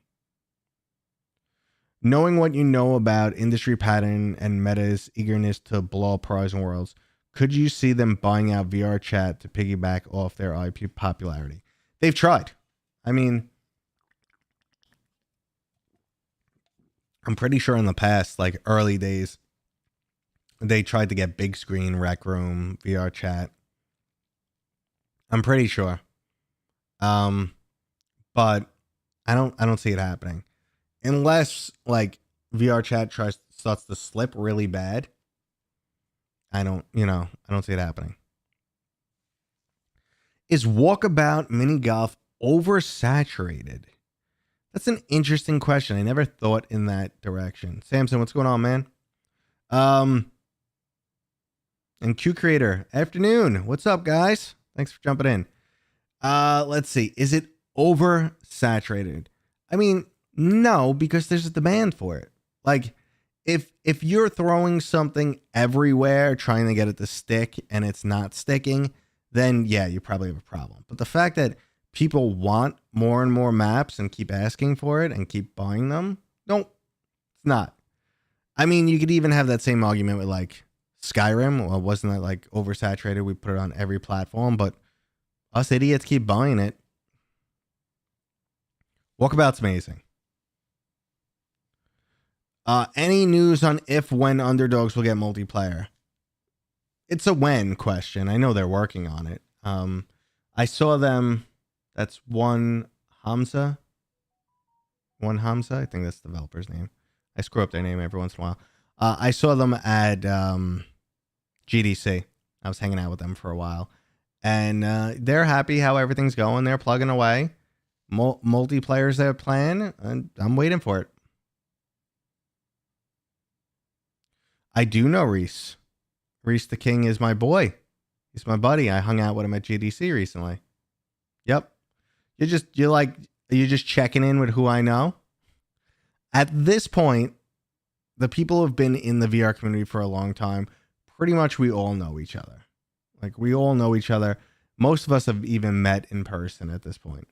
A: Knowing what you know about industry pattern and Meta's eagerness to blow up Horizon Worlds, could you see them buying out VR chat to piggyback off their IP popularity? They've tried. I mean, I'm pretty sure in the past, like early days, they tried to get Big Screen, Rec Room, VR chat. I'm pretty sure. But I don't see it happening. Unless like VR chat starts to slip really bad. I don't see it happening. Is walkabout mini golf oversaturated? That's an interesting question. I never thought in that direction. Samson, what's going on, man? And Q Creator, afternoon. What's up, guys? Thanks for jumping in. Let's see. Is it oversaturated? I mean, no, because there's a demand for it. Like, if you're throwing something everywhere trying to get it to stick and it's not sticking, then yeah, you probably have a problem. But the fact that people want more and more maps and keep asking for it and keep buying them, no, it's not. I mean, you could even have that same argument with like Skyrim. Well, wasn't that like oversaturated? We put it on every platform, but us idiots keep buying it. Walkabout's amazing. Any news on when Underdogs will get multiplayer? It's a when question. I know they're working on it. I saw them. That's One Hamza. I think that's the developer's name. I screw up their name every once in a while. I saw them at GDC. I was hanging out with them for a while, and they're happy how everything's going. They're plugging away. Multiplayer's their plan, and I'm waiting for it. I do know Reese. Reese the King is my boy. He's my buddy. I hung out with him at GDC recently. Yep. You're just checking in with who I know. At this point, the people who have been in the VR community for a long time, pretty much we all know each other. Like, we all know each other. Most of us have even met in person at this point.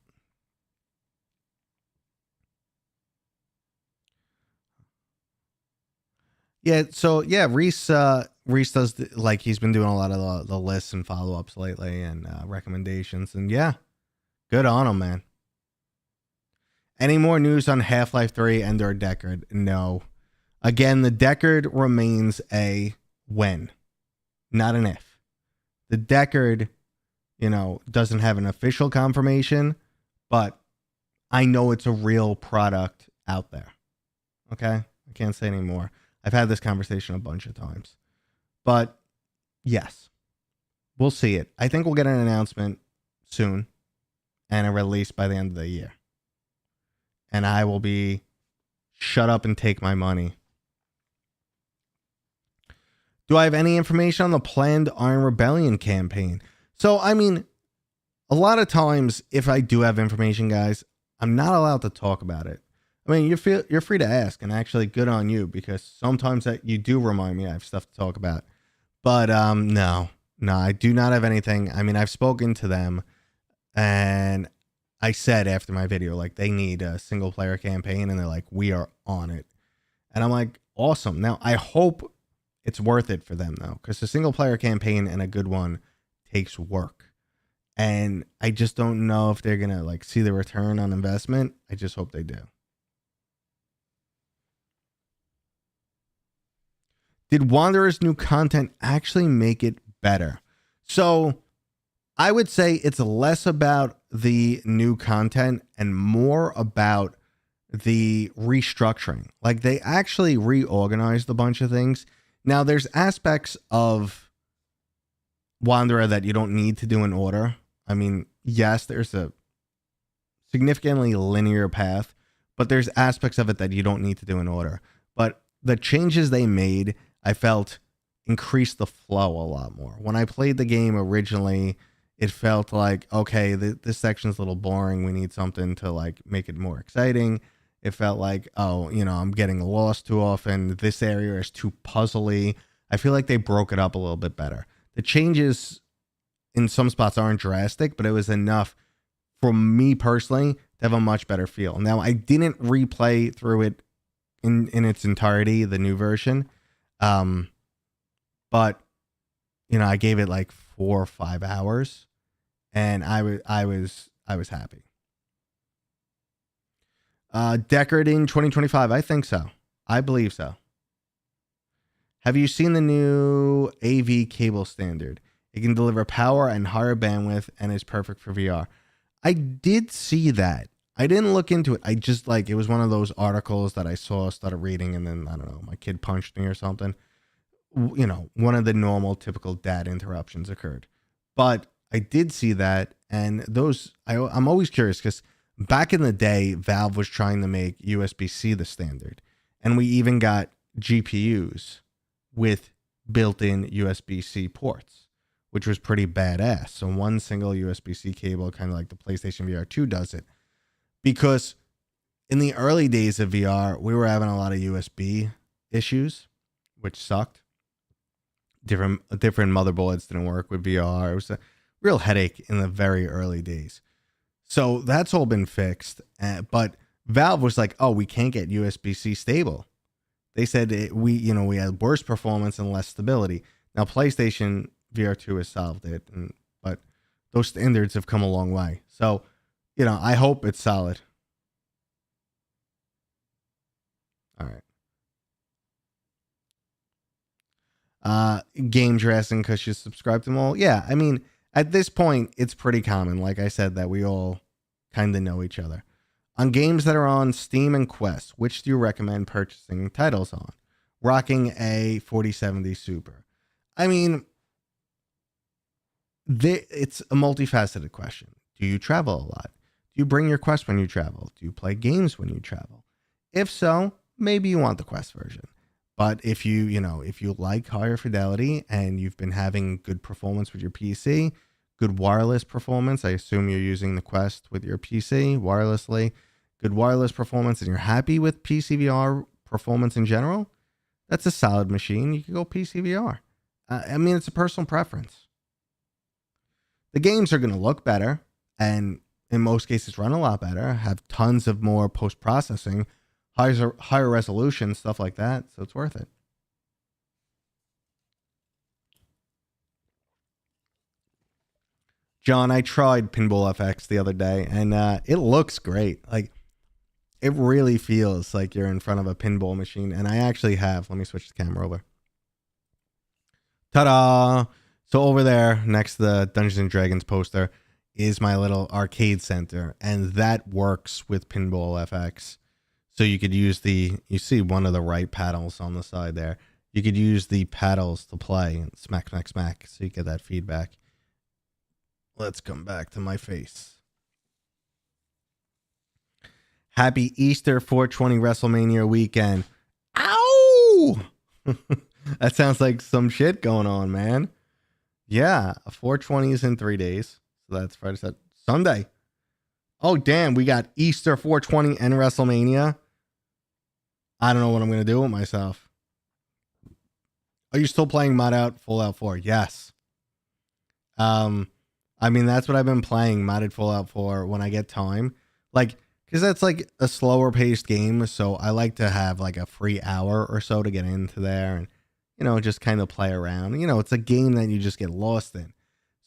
A: Yeah, so yeah, Reese does like he's been doing a lot of the lists and follow-ups lately and recommendations, and yeah, good on him, man. Any more news on Half-Life 3 and or Deckard? No. Again, the Deckard remains a when, not an if. The Deckard, doesn't have an official confirmation, but I know it's a real product out there. Okay? I can't say any more. I've had this conversation a bunch of times. But yes, we'll see it. I think we'll get an announcement soon and a release by the end of the year. And I will be shut up and take my money. Do I have any information on the planned Iron Rebellion campaign? So, I mean, a lot of times, if I do have information, guys, I'm not allowed to talk about it. I mean, you're free to ask, and actually, good on you, because sometimes that you do remind me I have stuff to talk about. But no, I do not have anything. I mean, I've spoken to them, and I said after my video, like, they need a single player campaign, and they're like, we are on it. And I'm like, awesome. Now, I hope it's worth it for them, though, because a single player campaign and a good one takes work. And I just don't know if they're going to like see the return on investment. I just hope they do. Did Wanderer's new content actually make it better? So I would say it's less about the new content and more about the restructuring. Like, they actually reorganized a bunch of things. Now, there's aspects of Wanderer that you don't need to do in order. I mean, yes, there's a significantly linear path, but there's aspects of it that you don't need to do in order. But the changes they made, I felt, increased the flow a lot more. When I played the game originally, it felt like, okay, this section's a little boring. We need something to like make it more exciting. It felt like, oh, I'm getting lost too often. This area is too puzzly. I feel like they broke it up a little bit better. The changes in some spots aren't drastic, but it was enough for me personally to have a much better feel. Now, I didn't replay through it in its entirety, the new version. But I gave it like 4 or 5 hours, and I was happy. Deckard in 2025, I think so. I believe so. Have you seen the new AV cable standard? It can deliver power and higher bandwidth and is perfect for VR. I did see that. I didn't look into it. I just it was one of those articles that I saw, started reading, and then, I don't know, my kid punched me or something. One of the normal, typical dad interruptions occurred. But I did see that, and I'm always curious because back in the day, Valve was trying to make USB-C the standard. And we even got GPUs with built-in USB-C ports, which was pretty badass. So one single USB-C cable, kind of like the PlayStation VR 2 does it. Because in the early days of VR, we were having a lot of USB issues, which sucked. Different motherboards didn't work with VR. It was a real headache in the very early days. So that's all been fixed. But Valve was like, oh, we can't get USB-C stable. They said we had worse performance and less stability. Now, PlayStation VR 2 has solved it, but those standards have come a long way. So, I hope it's solid. All right. Game dressing because you subscribe to them all. Yeah, I mean, at this point, it's pretty common, like I said, that we all kind of know each other. On games that are on Steam and Quest, which do you recommend purchasing titles on? Rocking a 4070 Super. I mean, it's a multifaceted question. Do you travel a lot? Do you bring your Quest when you travel? Do you play games when you travel? If so, maybe you want the Quest version. But if you like higher fidelity and you've been having good performance with your PC, good wireless performance, I assume you're using the Quest with your PC wirelessly, good wireless performance, and you're happy with PCVR performance in general, that's a solid machine. You can go PCVR. I mean, it's a personal preference. The games are going to look better, and in most cases run a lot better, have tons of more post-processing, higher resolution, stuff like that, so it's worth it. John, I tried Pinball FX the other day, and it looks great. Like, it really feels like you're in front of a pinball machine, and I actually have. Let me switch the camera over. Ta-da! So over there, next to the Dungeons and Dragons poster, is my little arcade center, and that works with Pinball FX. So you could use you see one of the right paddles on the side there. You could use the paddles to play and smack, smack, smack, so you get that feedback. Let's come back to my face. Happy Easter 420 WrestleMania weekend. Ow! That sounds like some shit going on, man. Yeah, 420 is in 3 days. So that's Friday, Saturday, Sunday. Oh, damn, we got Easter 420 and WrestleMania. I don't know what I'm going to do with myself. Are you still playing Mod Out Fallout 4? Yes. I mean, that's what I've been playing, modded Fallout 4, when I get time. Like, because that's like a slower paced game. So I like to have like a free hour or so to get into there and, you know, just kind of play around. You know, it's a game that you just get lost in.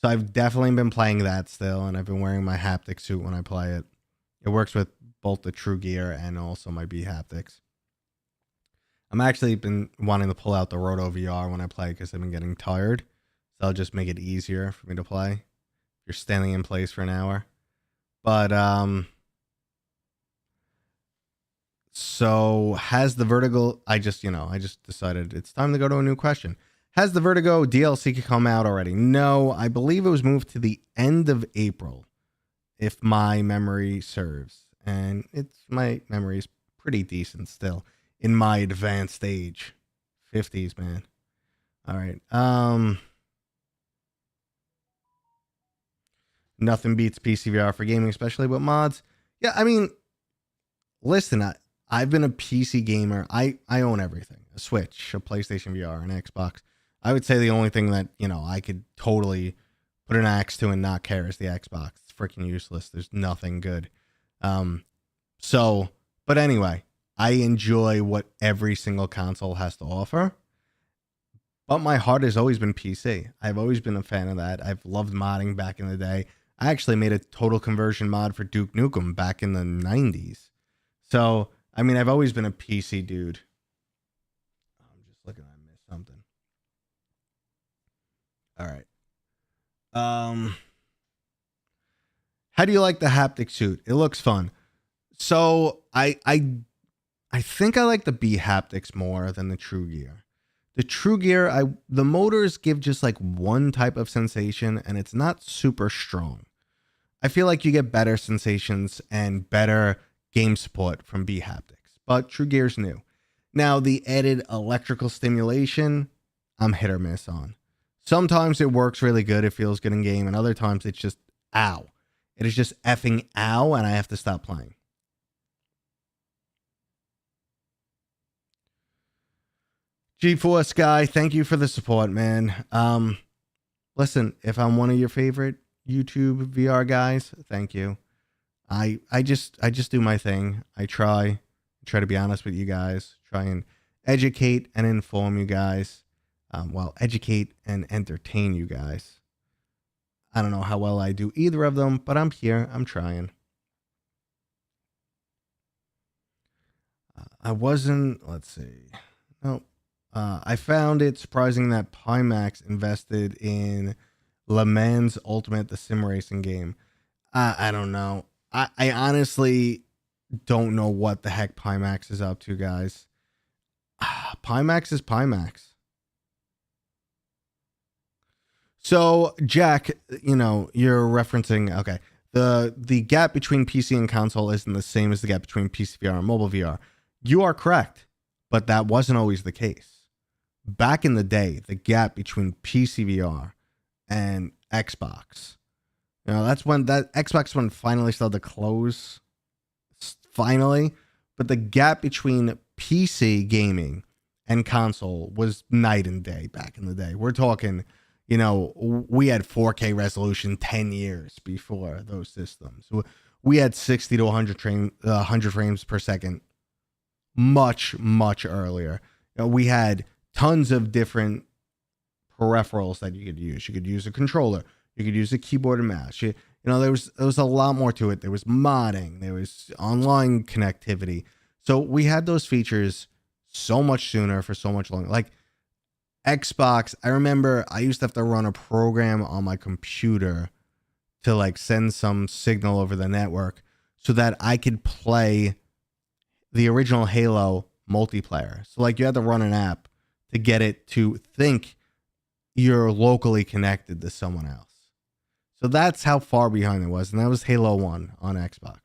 A: So I've definitely been playing that still. And I've been wearing my Haptic suit when I play it. It works with both the True Gear and also my Vii Haptics. I'm actually been wanting to pull out the Roto VR when I play because I've been getting tired. So I'll just make it easier for me to play. You're standing in place for an hour. But, so has the Vertigo, I just decided it's time to go to a new question. Has the Vertigo DLC come out already? No, I believe it was moved to the end of April, if my memory serves. And my memory is pretty decent still in my advanced age. 50s, man. All right. Nothing beats PCVR for gaming, especially with mods. Yeah, I mean, listen, I've been a PC gamer. I own everything. A Switch, a PlayStation VR, an Xbox. I would say the only thing that, you know, I could totally put an axe to and not care is the Xbox. It's freaking useless. There's nothing good. But anyway, I enjoy what every single console has to offer. But my heart has always been PC. I've always been a fan of that. I've loved modding back in the day. I actually made a total conversion mod for Duke Nukem back in the 90s. So, I mean, I've always been a PC dude. I'm just looking, I missed something. All right. How do you like the Haptic suit? It looks fun. So, I think I like the Vii Haptics more than the True Gear. The True Gear, the motors give just like one type of sensation, and it's not super strong. I feel like you get better sensations and better game support from Vii Haptics, but True Gear's new. Now, the added electrical stimulation, I'm hit or miss on. Sometimes it works really good, it feels good in game, and other times it's just ow. It is just effing ow, and I have to stop playing. G4 Guy, thank you for the support, man. Listen, if I'm one of your favorite YouTube VR guys, thank you. I just do my thing. I try to be honest with you guys, try and educate and inform you guys. Educate and entertain you guys. I don't know how well I do either of them, but I'm here. I'm trying. Let's see. Nope. I found it surprising that Pimax invested in Le Mans Ultimate, the sim racing game. I don't know. I honestly don't know what the heck Pimax is up to, guys. Pimax is Pimax. So, Jack, you know, you're referencing, okay, the gap between PC and console isn't the same as the gap between PCVR and mobile VR. You are correct, but that wasn't always the case. Back in the day, the gap between PCVR and Xbox, you know, that's when that Xbox One finally started to close. Finally, but the gap between PC gaming and console was night and day back in the day. We're talking, we had 4K resolution 10 years before those systems. We had 60 to 100 frames per second much, much earlier. We had tons of different peripherals that you could use. You could use a controller. You could use a keyboard and mouse. There was a lot more to it. There was modding. There was online connectivity. So we had those features so much sooner for so much longer. Like Xbox, I remember I used to have to run a program on my computer to like send some signal over the network so that I could play the original Halo multiplayer. So like you had to run an app to get it to think you're locally connected to someone else. So that's how far behind it was. And that was Halo 1 on Xbox.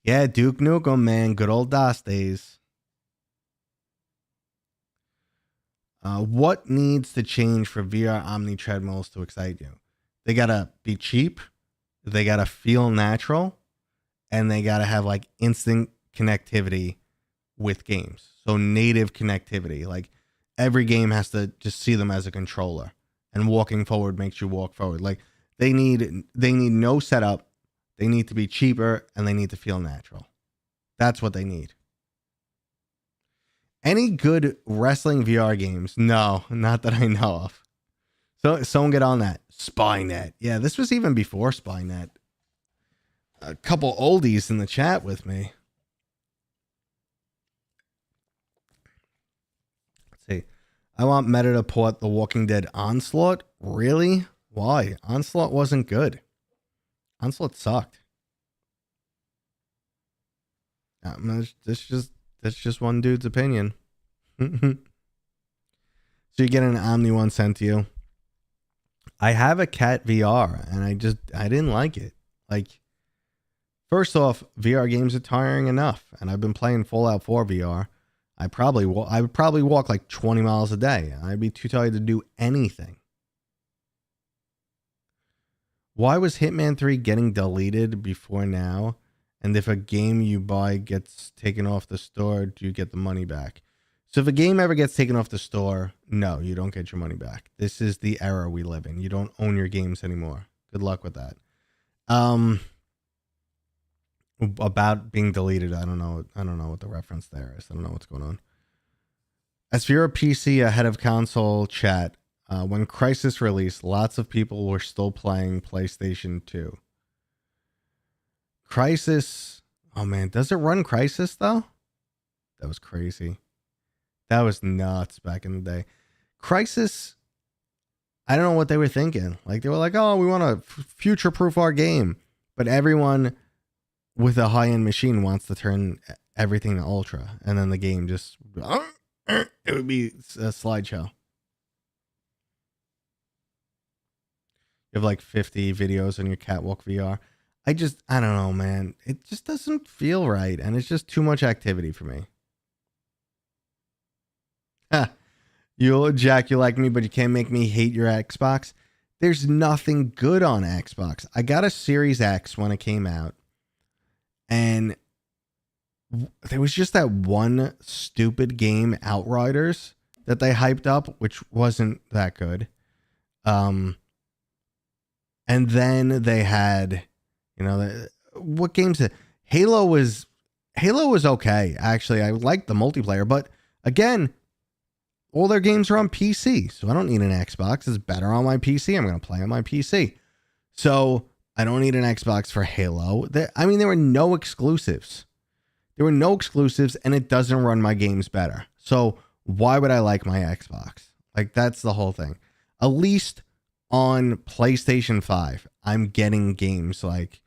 A: Yeah, Duke Nukem, man. Good old DOS days. What needs to change for VR Omni treadmills to excite you? They got to be cheap. They got to feel natural. And they got to have like instant connectivity with games. So native connectivity. Like every game has to just see them as a controller. And walking forward makes you walk forward. Like they need no setup. They need to be cheaper and they need to feel natural. That's what they need. Any good wrestling VR games? No, not that I know of. So someone get on that. Spynet. Yeah, this was even before Spynet. A couple oldies in the chat with me. Let's see. I want Meta to port The Walking Dead Onslaught. Really? Why? Onslaught wasn't good. Onslaught sucked. That's just one dude's opinion. So you get an Omni one sent to you. I have a Cat VR and I didn't like it. Like, first off, VR games are tiring enough, and I've been playing Fallout 4 VR. I would probably walk like 20 miles a day. I'd be too tired to do anything. Why was Hitman 3 getting deleted before now? And if a game you buy gets taken off the store, do you get the money back? So if a game ever gets taken off the store, no, you don't get your money back. This is the era we live in. You don't own your games anymore. Good luck with that. About being deleted, I don't know what the reference there is. I don't know what's going on. As for your PC ahead of console chat, when Crysis released, lots of people were still playing PlayStation 2. Crysis, oh man, does it run Crysis though? That was crazy. That was nuts back in the day. Crysis, I don't know what they were thinking. Like they were like, oh, we want to future-proof our game, but everyone with a high-end machine wants to turn everything to ultra, and then the game just it would be a slideshow. You have like 50 videos on your Catwalk VR. I don't know, man. It just doesn't feel right, and it's just too much activity for me. Jack, you like me, but you can't make me hate your Xbox. There's nothing good on Xbox. I got a Series X when it came out, and there was just that one stupid game, Outriders, that they hyped up, which wasn't that good. And then they had, what games? Halo was okay. Actually, I liked the multiplayer, but again, all their games are on PC, so I don't need an Xbox. It's better on my PC. I'm going to play on my PC. So I don't need an Xbox for Halo. There were no exclusives. And it doesn't run my games better. So why would I like my Xbox? Like, that's the whole thing. At least on PlayStation 5, I'm getting games like,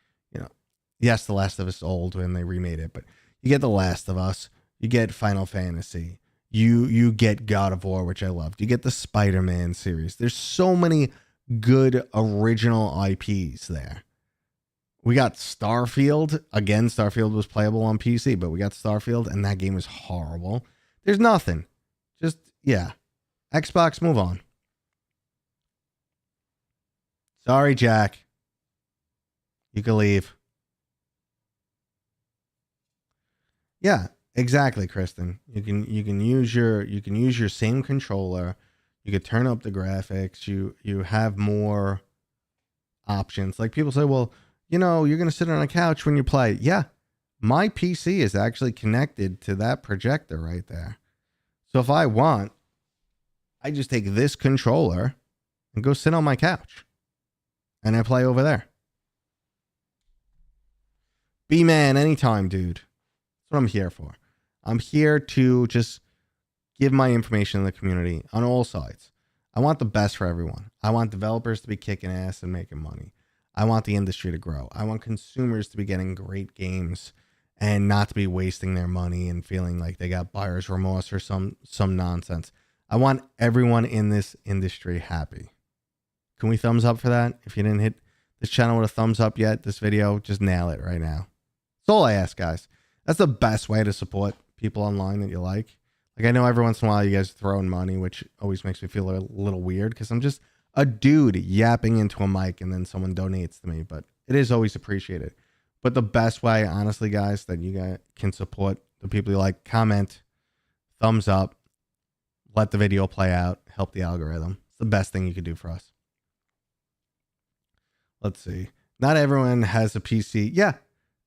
A: yes, The Last of Us old when they remade it, but you get The Last of Us, you get Final Fantasy, you get God of War, which I loved. You get the Spider-Man series. There's so many good original IPs there. We got Starfield. Again, Starfield was playable on PC, but we got Starfield, and that game was horrible. There's nothing. Just, yeah. Xbox, move on. Sorry, Jack. You can leave. Yeah. Exactly, Kristen. You can use your same controller. You could turn up the graphics. You have more options. Like people say, well, you're gonna sit on a couch when you play. Yeah, my PC is actually connected to that projector right there. So if I want, I just take this controller and go sit on my couch, and I play over there. B-man, anytime, dude. That's what I'm here for. I'm here to just give my information in the community on all sides. I want the best for everyone. I want developers to be kicking ass and making money. I want the industry to grow. I want consumers to be getting great games and not to be wasting their money and feeling like they got buyer's remorse or some nonsense. I want everyone in this industry happy. Can we thumbs up for that? If you didn't hit this channel with a thumbs up yet, this video, just nail it right now. That's all I ask, guys. That's the best way to support people online that you like. Like, I know every once in a while you guys throw in money, which always makes me feel a little weird because I'm just a dude yapping into a mic and then someone donates to me, but it is always appreciated. But the best way, honestly, guys, that you guys can support the people you like, comment, thumbs up, let the video play out, help the algorithm. It's the best thing you could do for us. Let's see. Not everyone has a PC. Yeah,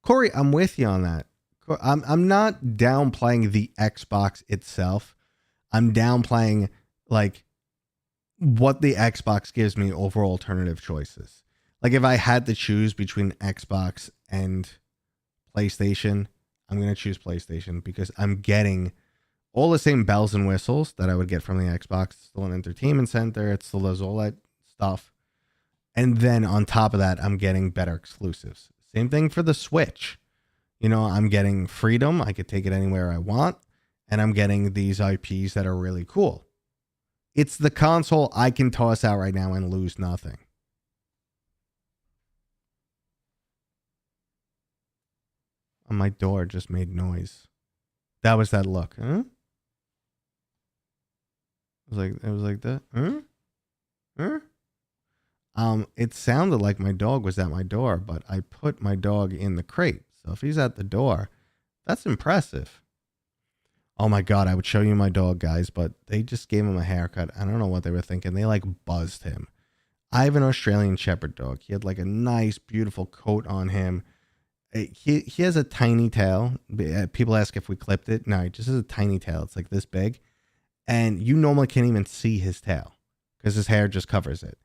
A: Corey, I'm with you on that. I'm not downplaying the Xbox itself. I'm downplaying like what the Xbox gives me over alternative choices. Like if I had to choose between Xbox and PlayStation, I'm going to choose PlayStation because I'm getting all the same bells and whistles that I would get from the Xbox. It's still an entertainment center. It still does all that stuff. And then on top of that, I'm getting better exclusives. Same thing for the Switch. I'm getting freedom. I could take it anywhere I want. And I'm getting these IPs that are really cool. It's the console I can toss out right now and lose nothing. Oh, my door just made noise. That was that look. Huh? It was like that. Huh? Huh? It sounded like my dog was at my door, but I put my dog in the crate. So if he's at the door, that's impressive. Oh my God, I would show you my dog, guys, but they just gave him a haircut. I don't know what they were thinking. They like buzzed him. I have an Australian Shepherd dog. He had like a nice, beautiful coat on him. He has a tiny tail. People ask if we clipped it. No, he just has a tiny tail. It's like this big. And you normally can't even see his tail because his hair just covers it.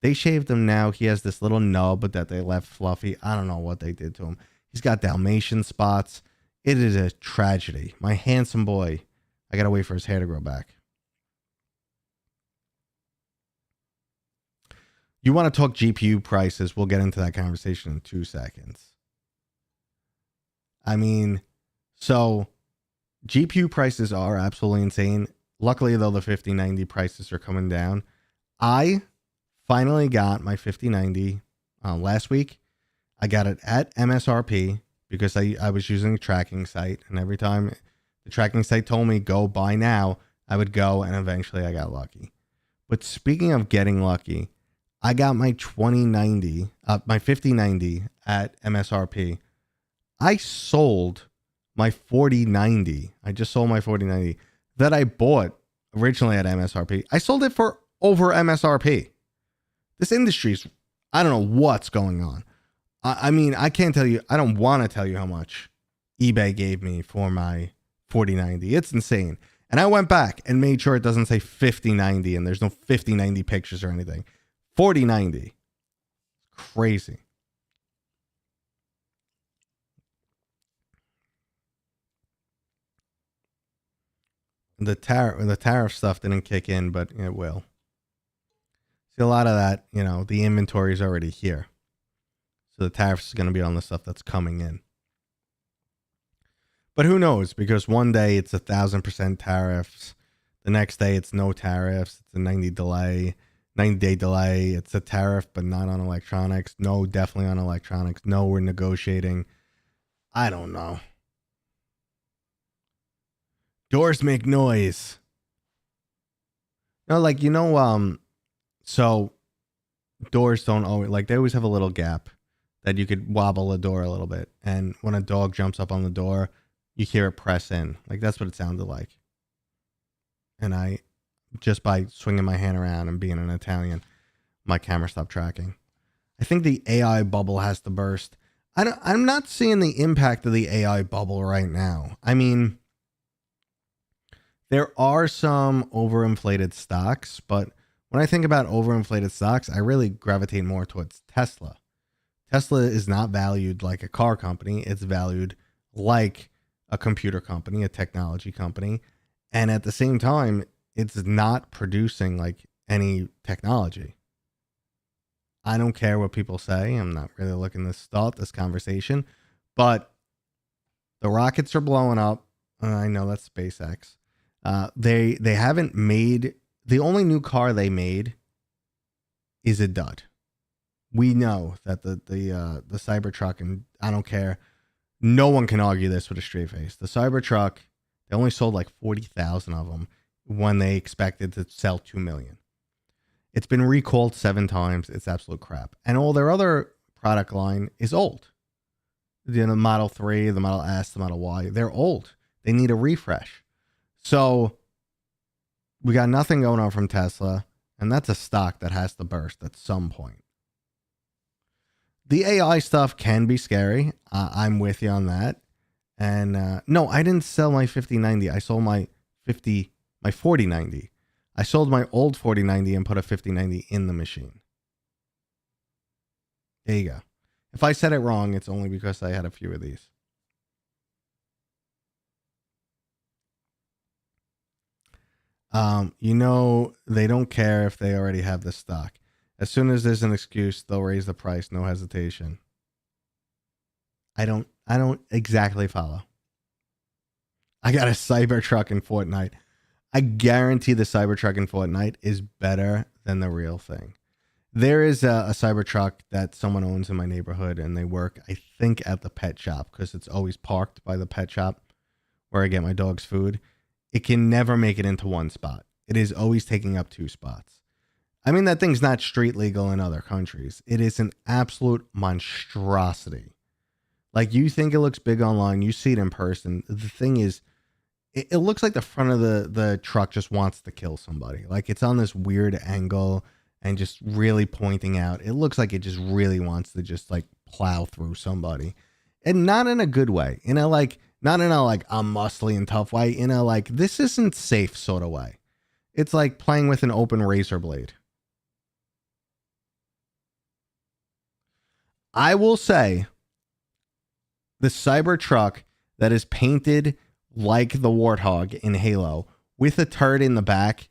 A: They shaved him now. He has this little nub that they left fluffy. I don't know what they did to him. He's got Dalmatian spots. It is a tragedy. My handsome boy. I got to wait for his hair to grow back. You want to talk GPU prices? We'll get into that conversation in 2 seconds. I mean, so GPU prices are absolutely insane. Luckily, though, the 5090 prices are coming down. I finally got my 5090 last week. I got it at MSRP because I was using a tracking site, and every time the tracking site told me go buy now, I would go, and eventually I got lucky. But speaking of getting lucky, I got my 2090, my 5090 at MSRP. I sold my 4090. I just sold my 4090 that I bought originally at MSRP. I sold it for over MSRP. This industry's, I don't know what's going on. I mean, I can't tell you, I don't want to tell you how much eBay gave me for my 4090. It's insane. And I went back and made sure it doesn't say 5090 and there's no 5090 pictures or anything. 4090. Crazy. The tariff stuff didn't kick in, but it will. See, a lot of that, the inventory is already here. So the tariffs is going to be on the stuff that's coming in. But who knows? Because one day it's 1,000% tariffs. The next day it's no tariffs. It's a 90-day delay. It's a tariff, but not on electronics. No, definitely on electronics. No, we're negotiating. I don't know. Doors make noise. No, so doors don't always, they always have a little gap that you could wobble a door a little bit. And when a dog jumps up on the door, you hear it press in. Like, that's what it sounded like. And I, just by swinging my hand around and being an Italian, my camera stopped tracking. I think the AI bubble has to burst. I'm not seeing the impact of the AI bubble right now. I mean, there are some overinflated stocks, but when I think about overinflated stocks, I really gravitate more towards Tesla. Tesla is not valued like a car company. It's valued like a computer company, a technology company. And at the same time, it's not producing like any technology. I don't care what people say. I'm not really looking to start this conversation, but the rockets are blowing up. I know that's SpaceX. They haven't made, the only new car they made is a dud. We know that the Cybertruck, and I don't care, no one can argue this with a straight face. The Cybertruck, they only sold like 40,000 of them when they expected to sell 2 million. It's been recalled 7 times. It's absolute crap. And all their other product line is old. The Model 3, the Model S, the Model Y, they're old. They need a refresh. So we got nothing going on from Tesla, and that's a stock that has to burst at some point. The AI stuff can be scary. I'm with you on that. And no, I didn't sell my 5090. I sold my 4090. I sold my old 4090 and put a 5090 in the machine. There you go. If I said it wrong, it's only because I had a few of these. You know, they don't care if they already have the stock. As soon as there's an excuse, they'll raise the price, no hesitation. I don't exactly follow. I got a Cybertruck in Fortnite. I guarantee the Cybertruck in Fortnite is better than the real thing. There is a Cybertruck that someone owns in my neighborhood, and they work, I think, at the pet shop because it's always parked by the pet shop where I get my dog's food. It can never make it into one spot. It is always taking up 2 spots. I mean, that thing's not street legal in other countries. It is an absolute monstrosity. Like, you think it looks big online, you see it in person. The thing is, it looks like the front of the truck just wants to kill somebody. Like, it's on this weird angle and just really pointing out. It looks like it just really wants to just like plow through somebody. And not in a good way. In a like, not in a like I'm muscly and tough way. In a like, this isn't safe sort of way. It's like playing with an open razor blade. I will say the Cybertruck that is painted like the Warthog in Halo with a turret in the back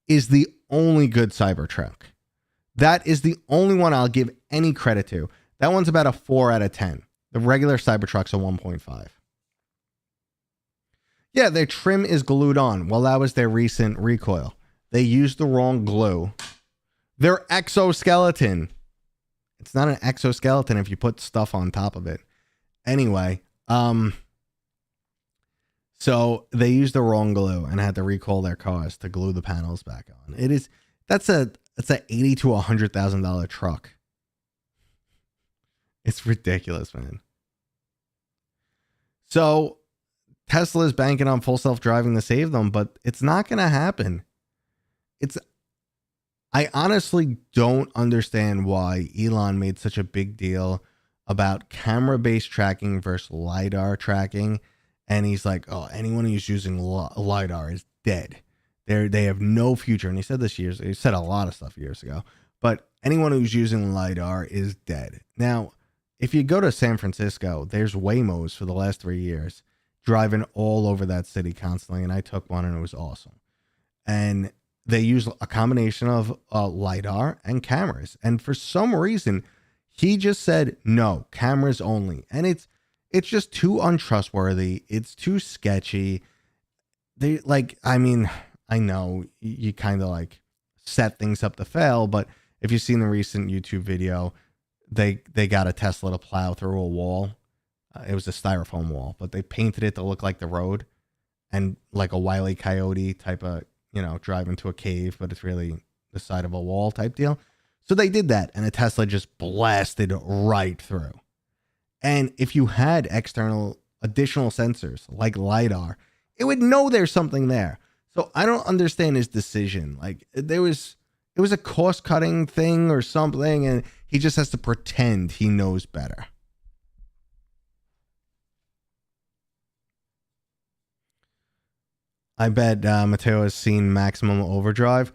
A: is the only good Cybertruck. That is the only one I'll give any credit to. That one's about a 4 out of 10. The regular Cybertruck's a 1.5. Yeah, their trim is glued on. Well, that was their recent recoil. They used the wrong glue. Their exoskeleton. It's not an exoskeleton if you put stuff on top of it. Anyway, so they used the wrong glue and had to recall their cars to glue the panels back on. That's a $80,000 to $100,000 truck. It's ridiculous, man. So Tesla's banking on full self-driving to save them, but it's not going to happen. I honestly don't understand why Elon made such a big deal about camera-based tracking versus LiDAR tracking. And he's like, oh, anyone who's using LiDAR is dead. They have no future. And he said this years. He said a lot of stuff years ago. But anyone who's using LiDAR is dead. Now, if you go to San Francisco, there's Waymos for the last 3 years driving all over that city constantly. And I took one and it was awesome. And they use a combination of LiDAR and cameras. And for some reason, he just said, no, cameras only. And it's just too untrustworthy. It's too sketchy. They like, I mean, I know you kind of like set things up to fail, but if you've seen the recent YouTube video, they got a Tesla to plow through a wall. It was a styrofoam wall, but they painted it to look like the road and like a Wile E. Coyote type of, drive into a cave, but it's really the side of a wall type deal. So they did that, and a Tesla just blasted right through. And if you had external additional sensors like LiDAR, it would know there's something there. So I don't understand his decision. Like it was a cost cutting thing or something, and he just has to pretend he knows better. I bet Matteo has seen Maximum Overdrive.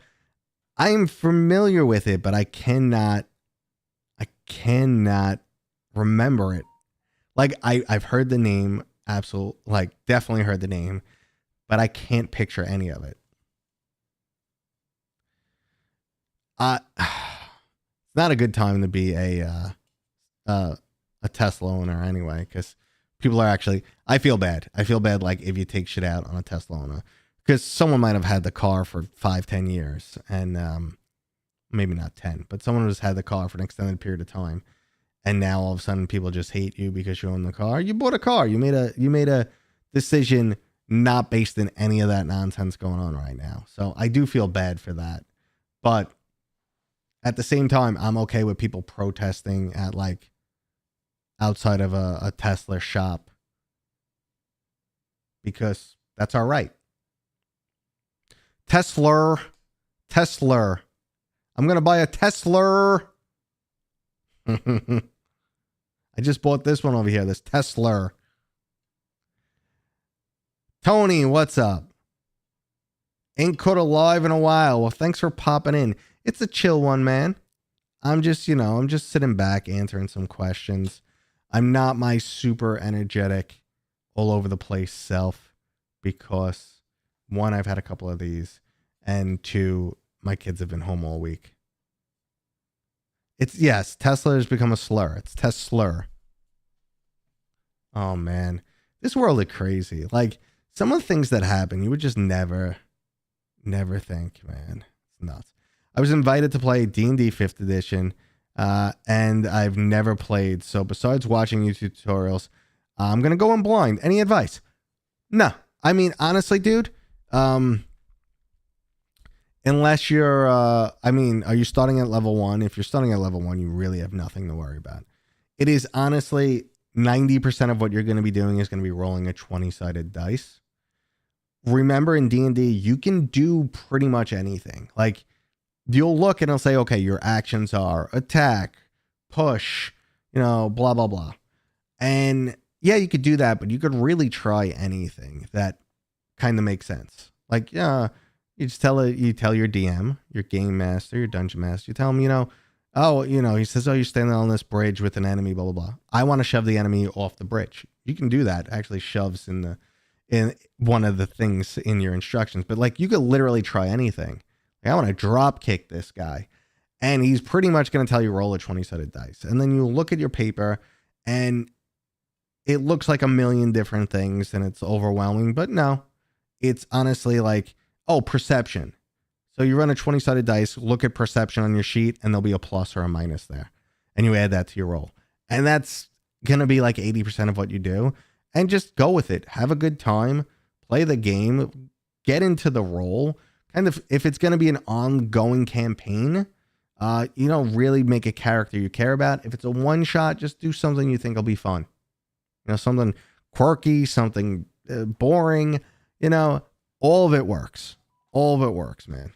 A: I am familiar with it, but I cannot remember it. Like I've heard the name, definitely heard the name, but I can't picture any of it. It's not a good time to be a Tesla owner anyway, because people are actually, I feel bad. Like if you take shit out on a Tesla owner, because someone might have had the car for 5-10 years, and maybe not 10, but someone who's had the car for an extended period of time, and now all of a sudden people just hate you because you own the car. You bought a car. You made a decision not based in any of that nonsense going on right now. So I do feel bad for that, but at the same time, I'm okay with people protesting at like outside of a Tesla shop, because that's our right. Tesla. I'm going to buy a Tesla. I just bought this one over here, this Tesla. Tony, what's up? Ain't caught alive in a while. Well, thanks for popping in. It's a chill one, man. I'm just sitting back answering some questions. I'm not my super energetic, all over the place self, because one, I've had a couple of these, and two, my kids have been home all week. Tesla has become a slur. It's Tesla. Oh man, this world is crazy. Like some of the things that happen, you would just never think, man. It's nuts. I was invited to play D&D 5th edition, and I've never played. So besides watching YouTube tutorials, I'm going to go in blind. Any advice? No. I mean, honestly, dude, unless you're, are you starting at level 1? If you're starting at level 1, you really have nothing to worry about. It is honestly 90% of what you're going to be doing is going to be rolling a 20-sided dice. Remember, in D&D, you can do pretty much anything. Like, you'll look and it'll say, okay, your actions are attack, push, blah, blah, blah. And yeah, you could do that, but you could really try anything that kind of makes sense. Like, yeah, you tell your DM, your game master, your dungeon master, you tell him, he says, you're standing on this bridge with an enemy, blah, blah, blah. I want to shove the enemy off the bridge. You can do that. Actually shoves in one of the things in your instructions, but like you could literally try anything. Like, I want to drop kick this guy, and he's pretty much going to tell you roll a 20-sided dice. And then you look at your paper and it looks like a million different things and it's overwhelming, but no, it's honestly like, perception. So you run a 20-sided dice, look at perception on your sheet, and there'll be a plus or a minus there. And you add that to your roll. And that's going to be like 80% of what you do. And just go with it. Have a good time. Play the game. Get into the role. Kind of, if it's going to be an ongoing campaign, really make a character you care about. If it's a one shot, just do something you think will be fun. Something quirky, something boring. All of it works. All of it works, man.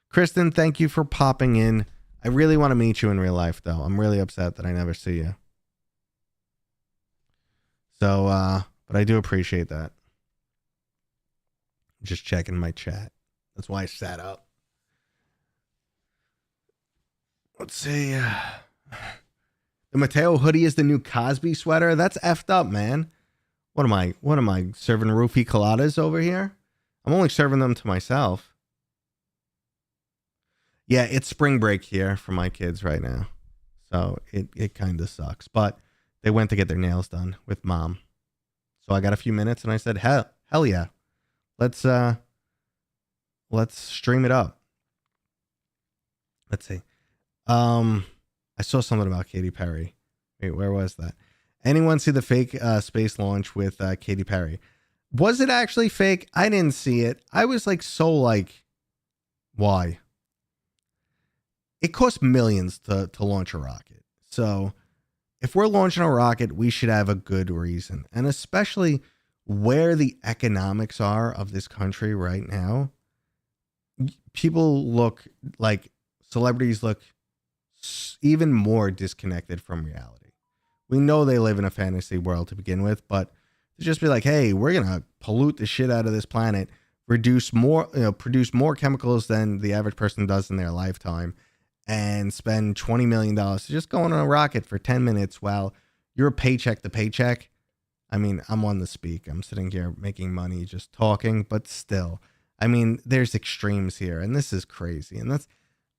A: Kristen, thank you for popping in. I really want to meet you in real life, though. I'm really upset that I never see you. So, but I do appreciate that. Just checking my chat. That's why I sat up. Let's see. The Matteo hoodie is the new Cosby sweater. That's effed up, man. What am I serving roofie coladas over here? I'm only serving them to myself. Yeah, it's spring break here for my kids right now. So it kind of sucks. But they went to get their nails done with mom. So I got a few minutes and I said, hell yeah. Let's stream it up. Let's see. I saw something about Katy Perry. Wait, where was that? Anyone see the fake space launch with Katy Perry? Was it actually fake? I didn't see it. I was why? It cost millions to launch a rocket. So if we're launching a rocket, we should have a good reason. And especially where the economics are of this country right now, people look like celebrities look even more disconnected from reality. We know they live in a fantasy world to begin with, but to just be like, hey, we're going to pollute the shit out of this planet, produce more chemicals than the average person does in their lifetime, and spend $20 million to just go on a rocket for 10 minutes while you're paycheck to paycheck. I mean, I'm on the speak. I'm sitting here making money just talking, but still, I mean, there's extremes here, and this is crazy. And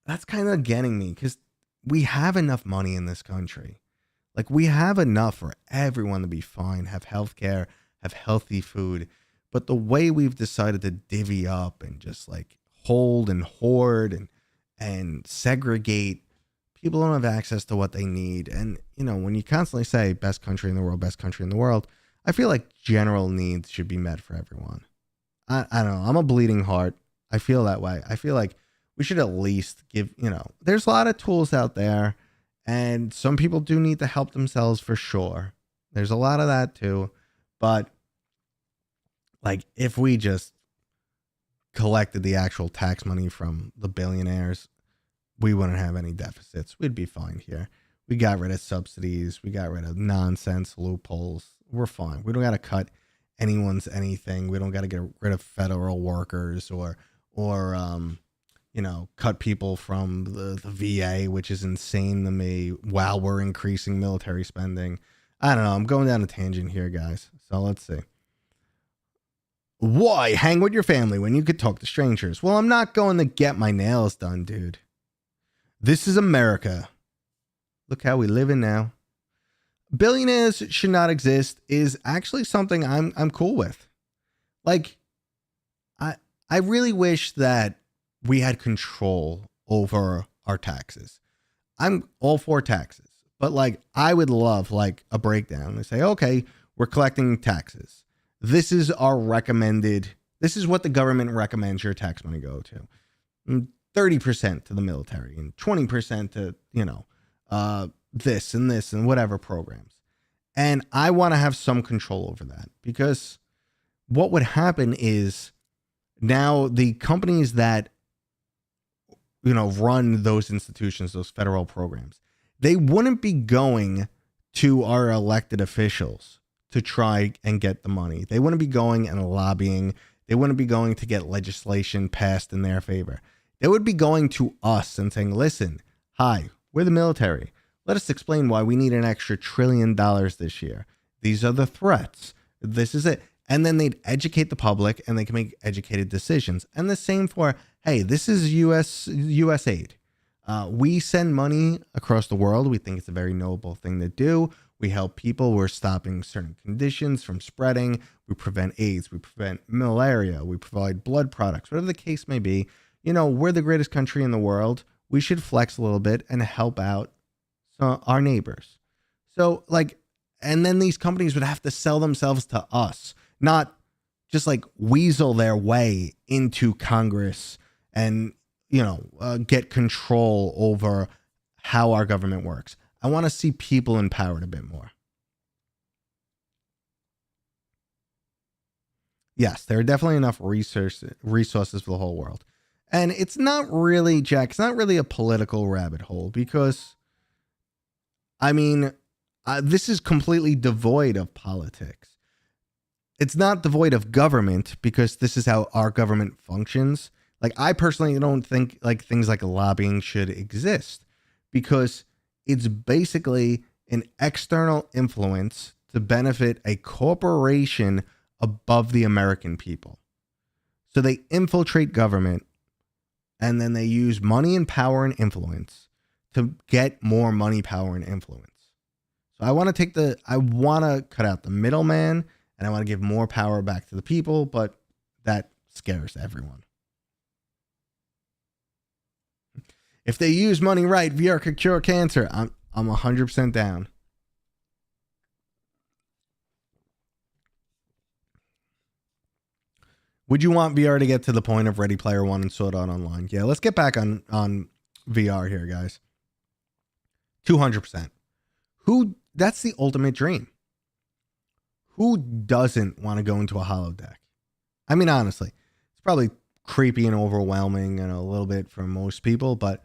A: that's kind of getting me, because we have enough money in this country. Like, we have enough for everyone to be fine, have healthcare, have healthy food. But the way we've decided to divvy up and just like hold and hoard and segregate, people don't have access to what they need. And, you know, when you constantly say best country in the world, I feel like general needs should be met for everyone. I don't know. I'm a bleeding heart. I feel that way. I feel like we should at least give, you know, there's a lot of tools out there, and some people do need to help themselves for sure. There's a lot of that too. But like, if we just collected the actual tax money from the billionaires, we wouldn't have any deficits. We'd be fine here. We got rid of subsidies. We got rid of nonsense loopholes. We're fine. We don't got to cut anyone's anything. We don't got to get rid of federal workers or you know, cut people from the VA, which is insane to me, while we're increasing military spending. I don't know. I'm going down a tangent here, guys. So let's see. Why hang with your family when you could talk to strangers? Well, I'm not going to get my nails done, dude. This is America. Look how we live in now. Billionaires should not exist is actually something I'm cool with. Like, I really wish that we had control over our taxes. I'm all for taxes, but like, I would love like a breakdown. They say, okay, we're collecting taxes. This is our recommended. This is what the government recommends your tax money go to. 30% to the military and 20% to, you know, this and whatever programs. And I want to have some control over that, because what would happen is now the companies that, you know, run those institutions, those federal programs, they wouldn't be going to our elected officials to try and get the money. They wouldn't be going and lobbying. They wouldn't be going to get legislation passed in their favor. They would be going to us and saying, listen, hi, we're the military. Let us explain why we need an extra $1 trillion this year. These are the threats. This is it. And then they'd educate the public, and they can make educated decisions. And the same for, hey, this is U.S. aid. We send money across the world. We think it's a very noble thing to do. We help people. We're stopping certain conditions from spreading. We prevent AIDS. We prevent malaria. We provide blood products, whatever the case may be. You know, we're the greatest country in the world. We should flex a little bit and help out our neighbors. So like, and then these companies would have to sell themselves to us, not just like weasel their way into Congress and, you know, get control over how our government works. I want to see people empowered a bit more. Yes, there are definitely enough resources for the whole world. And it's not really, Jack, it's not really a political rabbit hole, because, I mean, this is completely devoid of politics. It's not devoid of government, because this is how our government functions. Like, I personally don't think like things like lobbying should exist, because it's basically an external influence to benefit a corporation above the American people. So they infiltrate government, and then they use money and power and influence to get more money, power, and influence. So I want to cut out the middleman, and I want to give more power back to the people, but that scares everyone. If they use money right, VR could cure cancer. I'm 100% down. Would you want VR to get to the point of Ready Player One and Sword Art Online? Yeah, let's get back on VR here, guys. 200%. Who that's the ultimate dream. Who doesn't want to go into a holodeck? I mean, honestly, it's probably creepy and overwhelming and a little bit for most people, but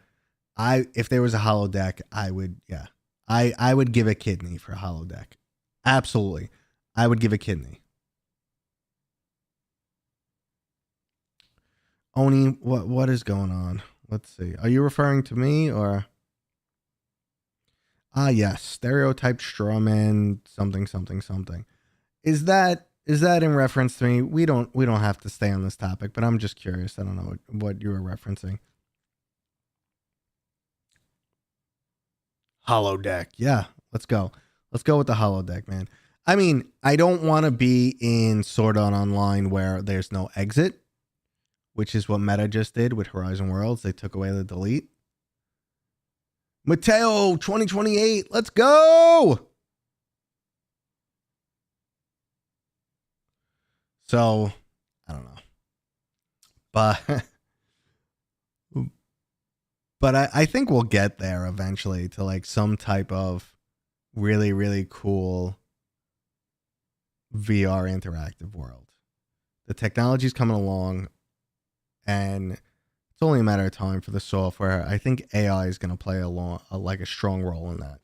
A: if there was a holodeck, I would give a kidney for a holodeck. Absolutely. I would give a kidney. Oni, what is going on? Let's see. Are you referring to me or? Yes. Stereotyped straw man, something. Is that in reference to me? We don't have to stay on this topic, but I'm just curious. I don't know what you were referencing. Holodeck. Yeah, let's go. Let's go with the holodeck, man. I mean, I don't want to be in Sword Art Online where there's no exit, which is what Meta just did with Horizon Worlds. They took away the delete. Matteo311, let's go. So, I don't know. But I think we'll get there eventually to like some type of really, really cool VR interactive world. The technology's coming along, and it's only a matter of time for the software. I think AI is going to play a strong role in that.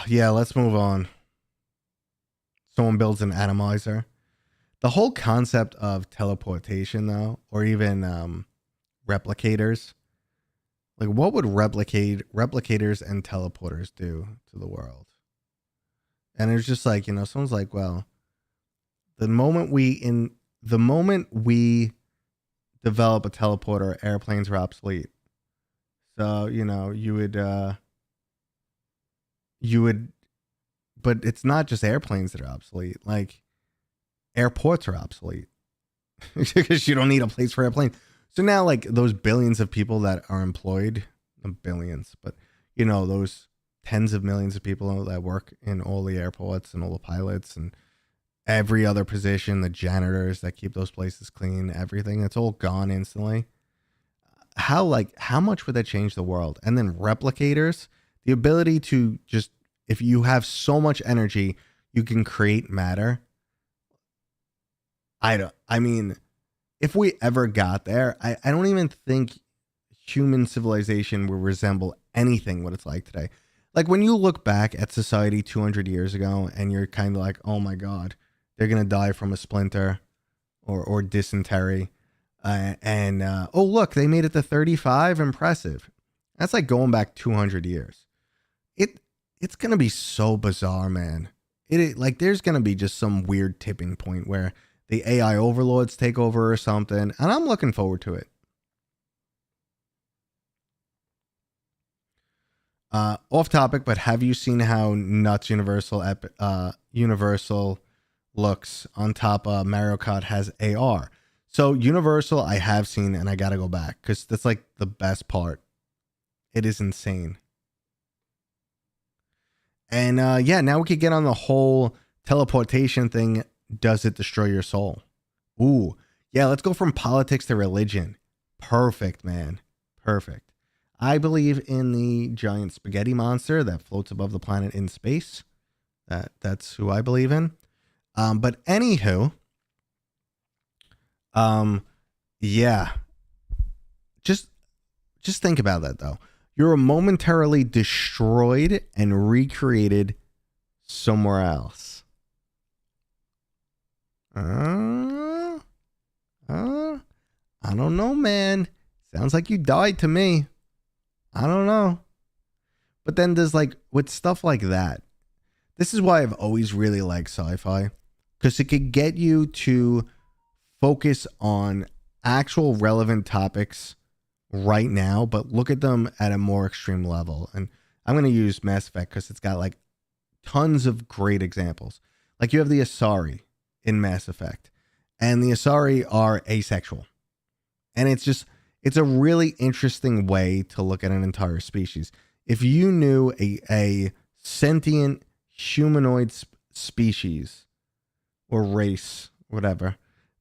A: Yeah, let's move on. Someone builds an atomizer. The whole concept of teleportation, though, or even replicators, like what would replicators and teleporters do to the world? And it's just like, someone's like, well, the moment we develop a teleporter, airplanes are obsolete. So, you would, but it's not just airplanes that are obsolete. Like airports are obsolete because you don't need a place for airplane. So now, like those billions of people that are employed, not billions, but those tens of millions of people that work in all the airports and all the pilots and every other position, the janitors that keep those places clean, everything, it's all gone instantly. How much would that change the world? And then replicators, the ability to just, if you have so much energy, you can create matter. I mean, if we ever got there, I don't even think human civilization will resemble anything what it's like today. Like when you look back at society 200 years ago and you're kind of like, oh my God, they're going to die from a splinter or dysentery. Oh, look, they made it to 35. Impressive. That's like going back 200 years. It's going to be so bizarre, man. Like there's going to be just some weird tipping point where the AI overlords take over or something. And I'm looking forward to it. Off topic, but have you seen how nuts Universal looks on top of Mario Kart has AR? So Universal, I have seen, and I got to go back because that's like the best part. It is insane. And yeah, now we could get on the whole teleportation thing. Does it destroy your soul? Ooh, yeah, let's go from politics to religion. Perfect, man. Perfect. I believe in the giant spaghetti monster that floats above the planet in space. That's who I believe in. But anywho, yeah. Just think about that though. You're momentarily destroyed and recreated somewhere else. I don't know, man. Sounds like you died to me. I don't know. But then there's like, with stuff like that, this is why I've always really liked sci-fi, because it could get you to focus on actual relevant topics right now, but look at them at a more extreme level. And I'm going to use Mass Effect because it's got like tons of great examples. Like you have the Asari in Mass Effect, and the Asari are asexual. And it's a really interesting way to look at an entire species. If you knew a sentient humanoid species or race, whatever,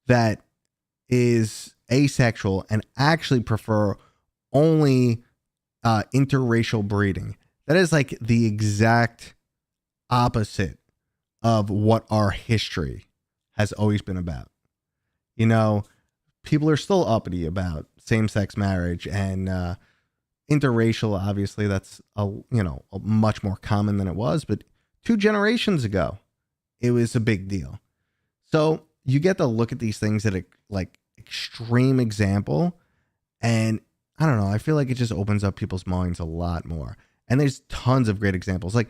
A: that is asexual and actually prefer only interracial breeding. That is like the exact opposite of what our history has always been about. You know, people are still uppity about same-sex marriage and interracial. Obviously, that's much more common than it was, but 2 generations ago, it was a big deal. So you get to look at these things at a like extreme example, and I don't know, I feel like it just opens up people's minds a lot more. And there's tons of great examples. Like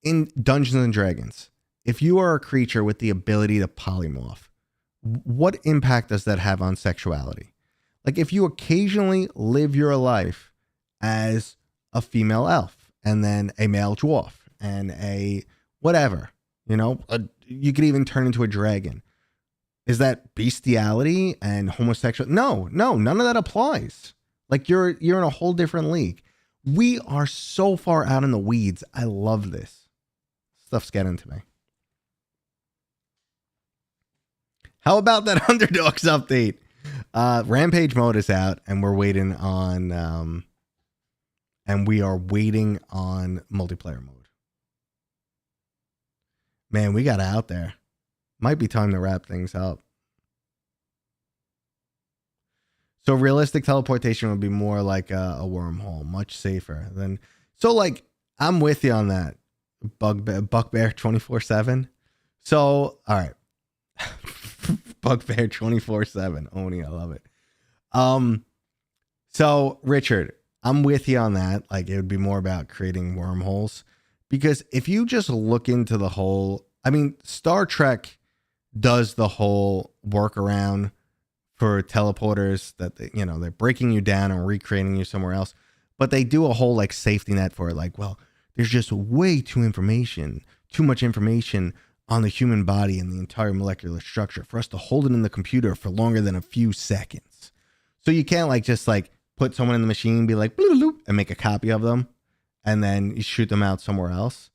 A: in Dungeons and Dragons, if you are a creature with the ability to polymorph, what impact does that have on sexuality? Like if you occasionally live your life as a female elf and then a male dwarf and a whatever, you could even turn into a dragon. Is that bestiality and homosexual? No, none of that applies. Like you're in a whole different league. We are so far out in the weeds. I love this. Stuff's getting to me. How about that Underdogs update? Rampage mode is out, and we're waiting on, we are waiting on multiplayer mode. Man, we got out there. Might be time to wrap things up. So realistic teleportation would be more like a wormhole, much safer than. So like, I'm with you on that. Buckbear 24/7. So all right. Bugbear 24/7. Oni, I love it. So Richard, I'm with you on that. Like it would be more about creating wormholes, because if you just look into the whole, Star Trek does the whole workaround for teleporters that they're breaking you down and recreating you somewhere else, but they do a whole like safety net for it. Like, well, there's just way too much information on the human body and the entire molecular structure for us to hold it in the computer for longer than a few seconds. So you can't like just like put someone in the machine, be like bloop, and make a copy of them, and then you shoot them out somewhere else.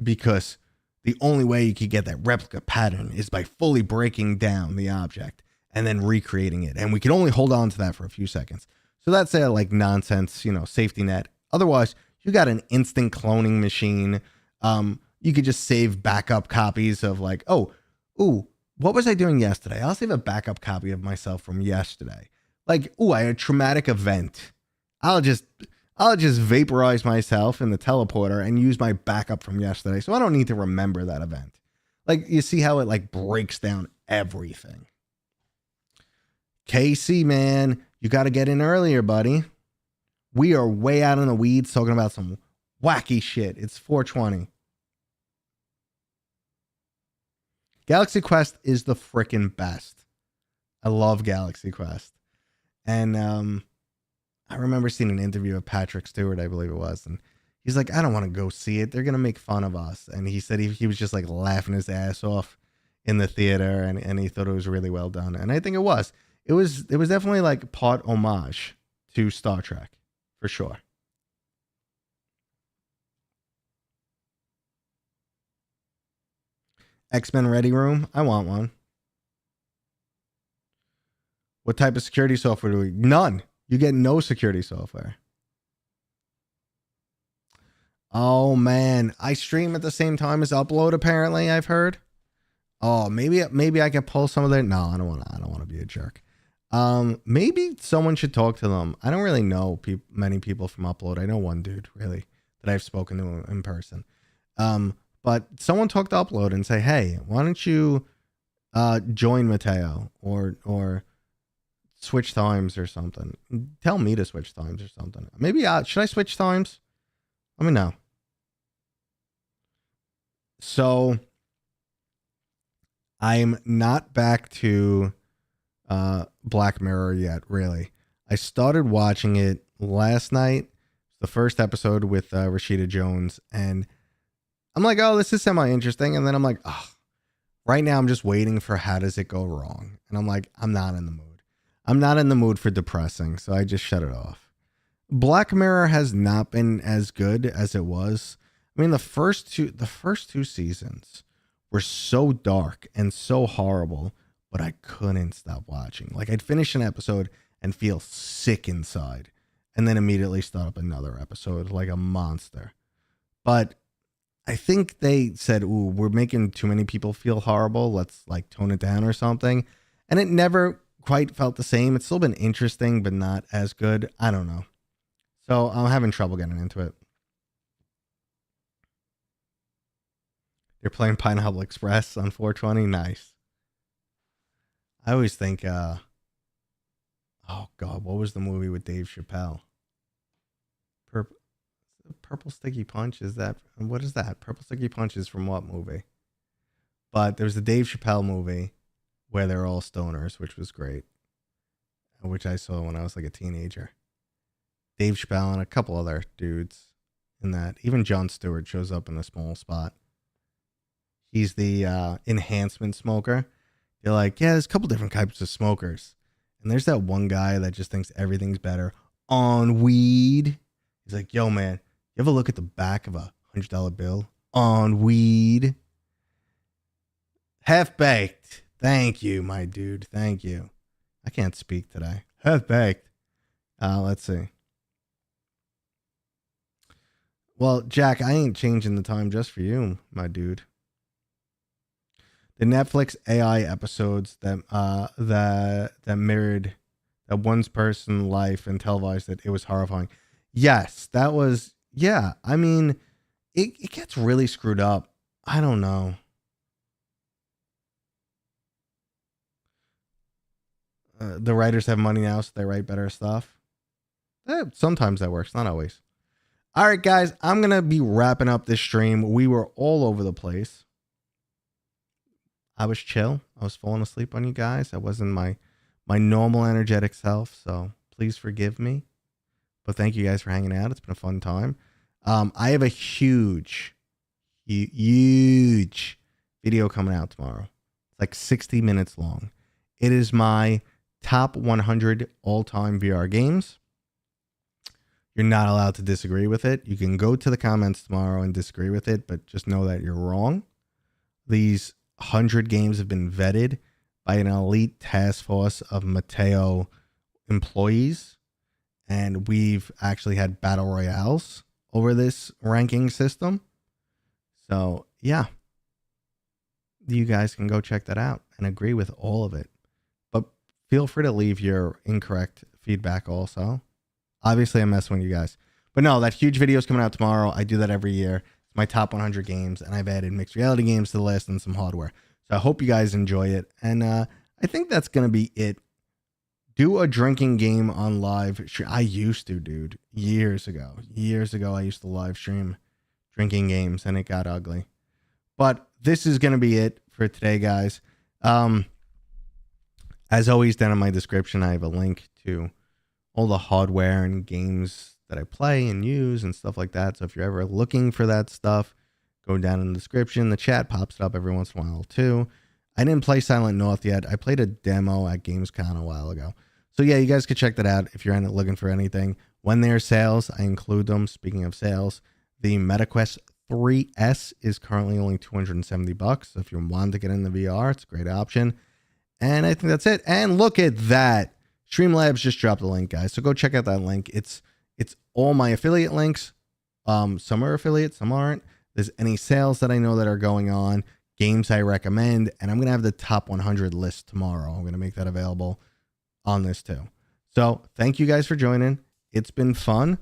A: Because the only way you could get that replica pattern is by fully breaking down the object and then recreating it. And we can only hold on to that for a few seconds. So that's a like nonsense, safety net. Otherwise, you got an instant cloning machine. You could just save backup copies of like, what was I doing yesterday? I'll save a backup copy of myself from yesterday. Like, I had a traumatic event. I'll just vaporize myself in the teleporter and use my backup from yesterday. So I don't need to remember that event. Like, you see how it like breaks down everything. Casey, man, you got to get in earlier, buddy. We are way out in the weeds talking about some wacky shit. It's 420. Galaxy Quest is the freaking best. I love Galaxy Quest. And I remember seeing an interview of Patrick Stewart, I believe it was. And he's like, I don't want to go see it. They're going to make fun of us. And he said he was just like laughing his ass off in the theater. And he thought it was really well done. And I think it was. It was definitely like part homage to Star Trek, for sure. X-Men Ready Room. I want one. What type of security software do we? None. You get no security software. Oh man, I stream at the same time as upload. Apparently, I've heard. Oh, maybe I can pull some of their. No, I don't want to be a jerk. Maybe someone should talk to them. I don't really know many people from Upload. I know one dude really that I've spoken to in person. But someone talk to Upload and say, hey, why don't you join Matteo or switch times or something? Tell me to switch times or something. Maybe should I switch times? Let me know. So I'm not back to Black Mirror yet, really. I started watching it last night, the first episode with Rashida Jones, and I'm like, oh, this is semi-interesting. And then I'm like, oh, right now I'm just waiting for how does it go wrong? And I'm like, I'm not in the mood. I'm not in the mood for depressing, so I just shut it off. Black Mirror has not been as good as it was. I mean, the first two seasons were so dark and so horrible, but I couldn't stop watching. Like, I'd finish an episode and feel sick inside, and then immediately start up another episode like a monster. But I think they said, ooh, we're making too many people feel horrible. Let's like tone it down or something. And it never quite felt the same. It's still been interesting, but not as good. I don't know. So I'm having trouble getting into it. You're playing Pineapple Express on 420. Nice. I always think, oh God, what was the movie with Dave Chappelle? Purple Sticky Punch, is that, what is that? Purple Sticky Punch is from what movie? But there's the Dave Chappelle movie where they're all stoners, which was great, which I saw when I was like a teenager. Dave Chappelle and a couple other dudes in that. Even Jon Stewart shows up in a small spot. He's the enhancement smoker. You're like, yeah, there's a couple different types of smokers. And there's that one guy that just thinks everything's better on weed. He's like, yo, man, you ever look at the back of a $100 bill on weed? Half-baked. Thank you, my dude. Thank you. I can't speak today. Half-baked. Let's see. Well, Jack, I ain't changing the time just for you, my dude. The Netflix AI episodes that mirrored that one's person's life and televised it was horrifying. Yes, that was, yeah. I mean, it gets really screwed up. I don't know. The writers have money now, so they write better stuff. Sometimes that works, not always. All right, guys, I'm going to be wrapping up this stream. We were all over the place. I was chill. I was falling asleep on you guys. I wasn't my normal energetic self, so please forgive me. But thank you guys for hanging out. It's been a fun time. I have a huge video coming out tomorrow. It's like 60 minutes long. It is my top 100 all-time VR games. You're not allowed to disagree with it. You can go to the comments tomorrow and disagree with it, but just know that you're wrong. These 100 games have been vetted by an elite task force of Matteo employees, and we've actually had battle royales over this ranking system. So yeah, you guys can go check that out and agree with all of it, but feel free to leave your incorrect feedback also. Obviously I'm messing with you guys, but no, that huge video is coming out tomorrow. I do that every year. It's my top 100 games, and I've added mixed reality games to the list and some hardware. So I hope you guys enjoy it. And I think that's going to be it. Do a drinking game on live. I used to, dude, years ago, I used to live stream drinking games, and it got ugly. But this is going to be it for today, guys. As always, down in my description, I have a link to all the hardware and games that I play and use and stuff like that. So if you're ever looking for that stuff, go down in the description. The chat pops it up every once in a while too. I didn't play Silent North yet. I played a demo at Gamescom a while ago. So yeah, you guys could check that out if you're looking for anything. When there's sales, I include them. Speaking of sales, the MetaQuest 3S is currently only $270. So if you want to get in the VR, it's a great option. And I think that's it. And look at that. Streamlabs just dropped a link, guys. So go check out that link. It's all my affiliate links. Some are affiliates, some aren't. There's any sales that I know that are going on, games I recommend, and I'm going to have the top 100 list tomorrow. I'm going to make that available on this too. So thank you guys for joining. It's been fun.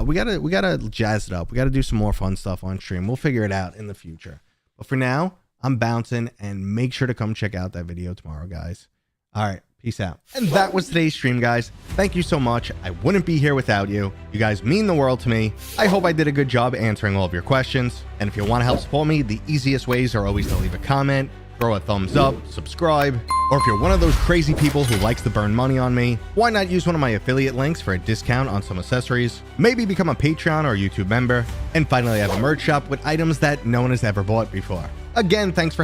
A: We gotta jazz it up. We got to do some more fun stuff on stream. We'll figure it out in the future. But for now, I'm bouncing, and make sure to come check out that video tomorrow, guys. All right. Peace out. And that was today's stream, guys. Thank you so much. I wouldn't be here without you. You guys mean the world to me. I hope I did a good job answering all of your questions. And if you want to help support me, the easiest ways are always to leave a comment, throw a thumbs up, subscribe, or if you're one of those crazy people who likes to burn money on me, why not use one of my affiliate links for a discount on some accessories? Maybe become a Patreon or YouTube member. And finally, I have a merch shop with items that no one has ever bought before. Again, thanks for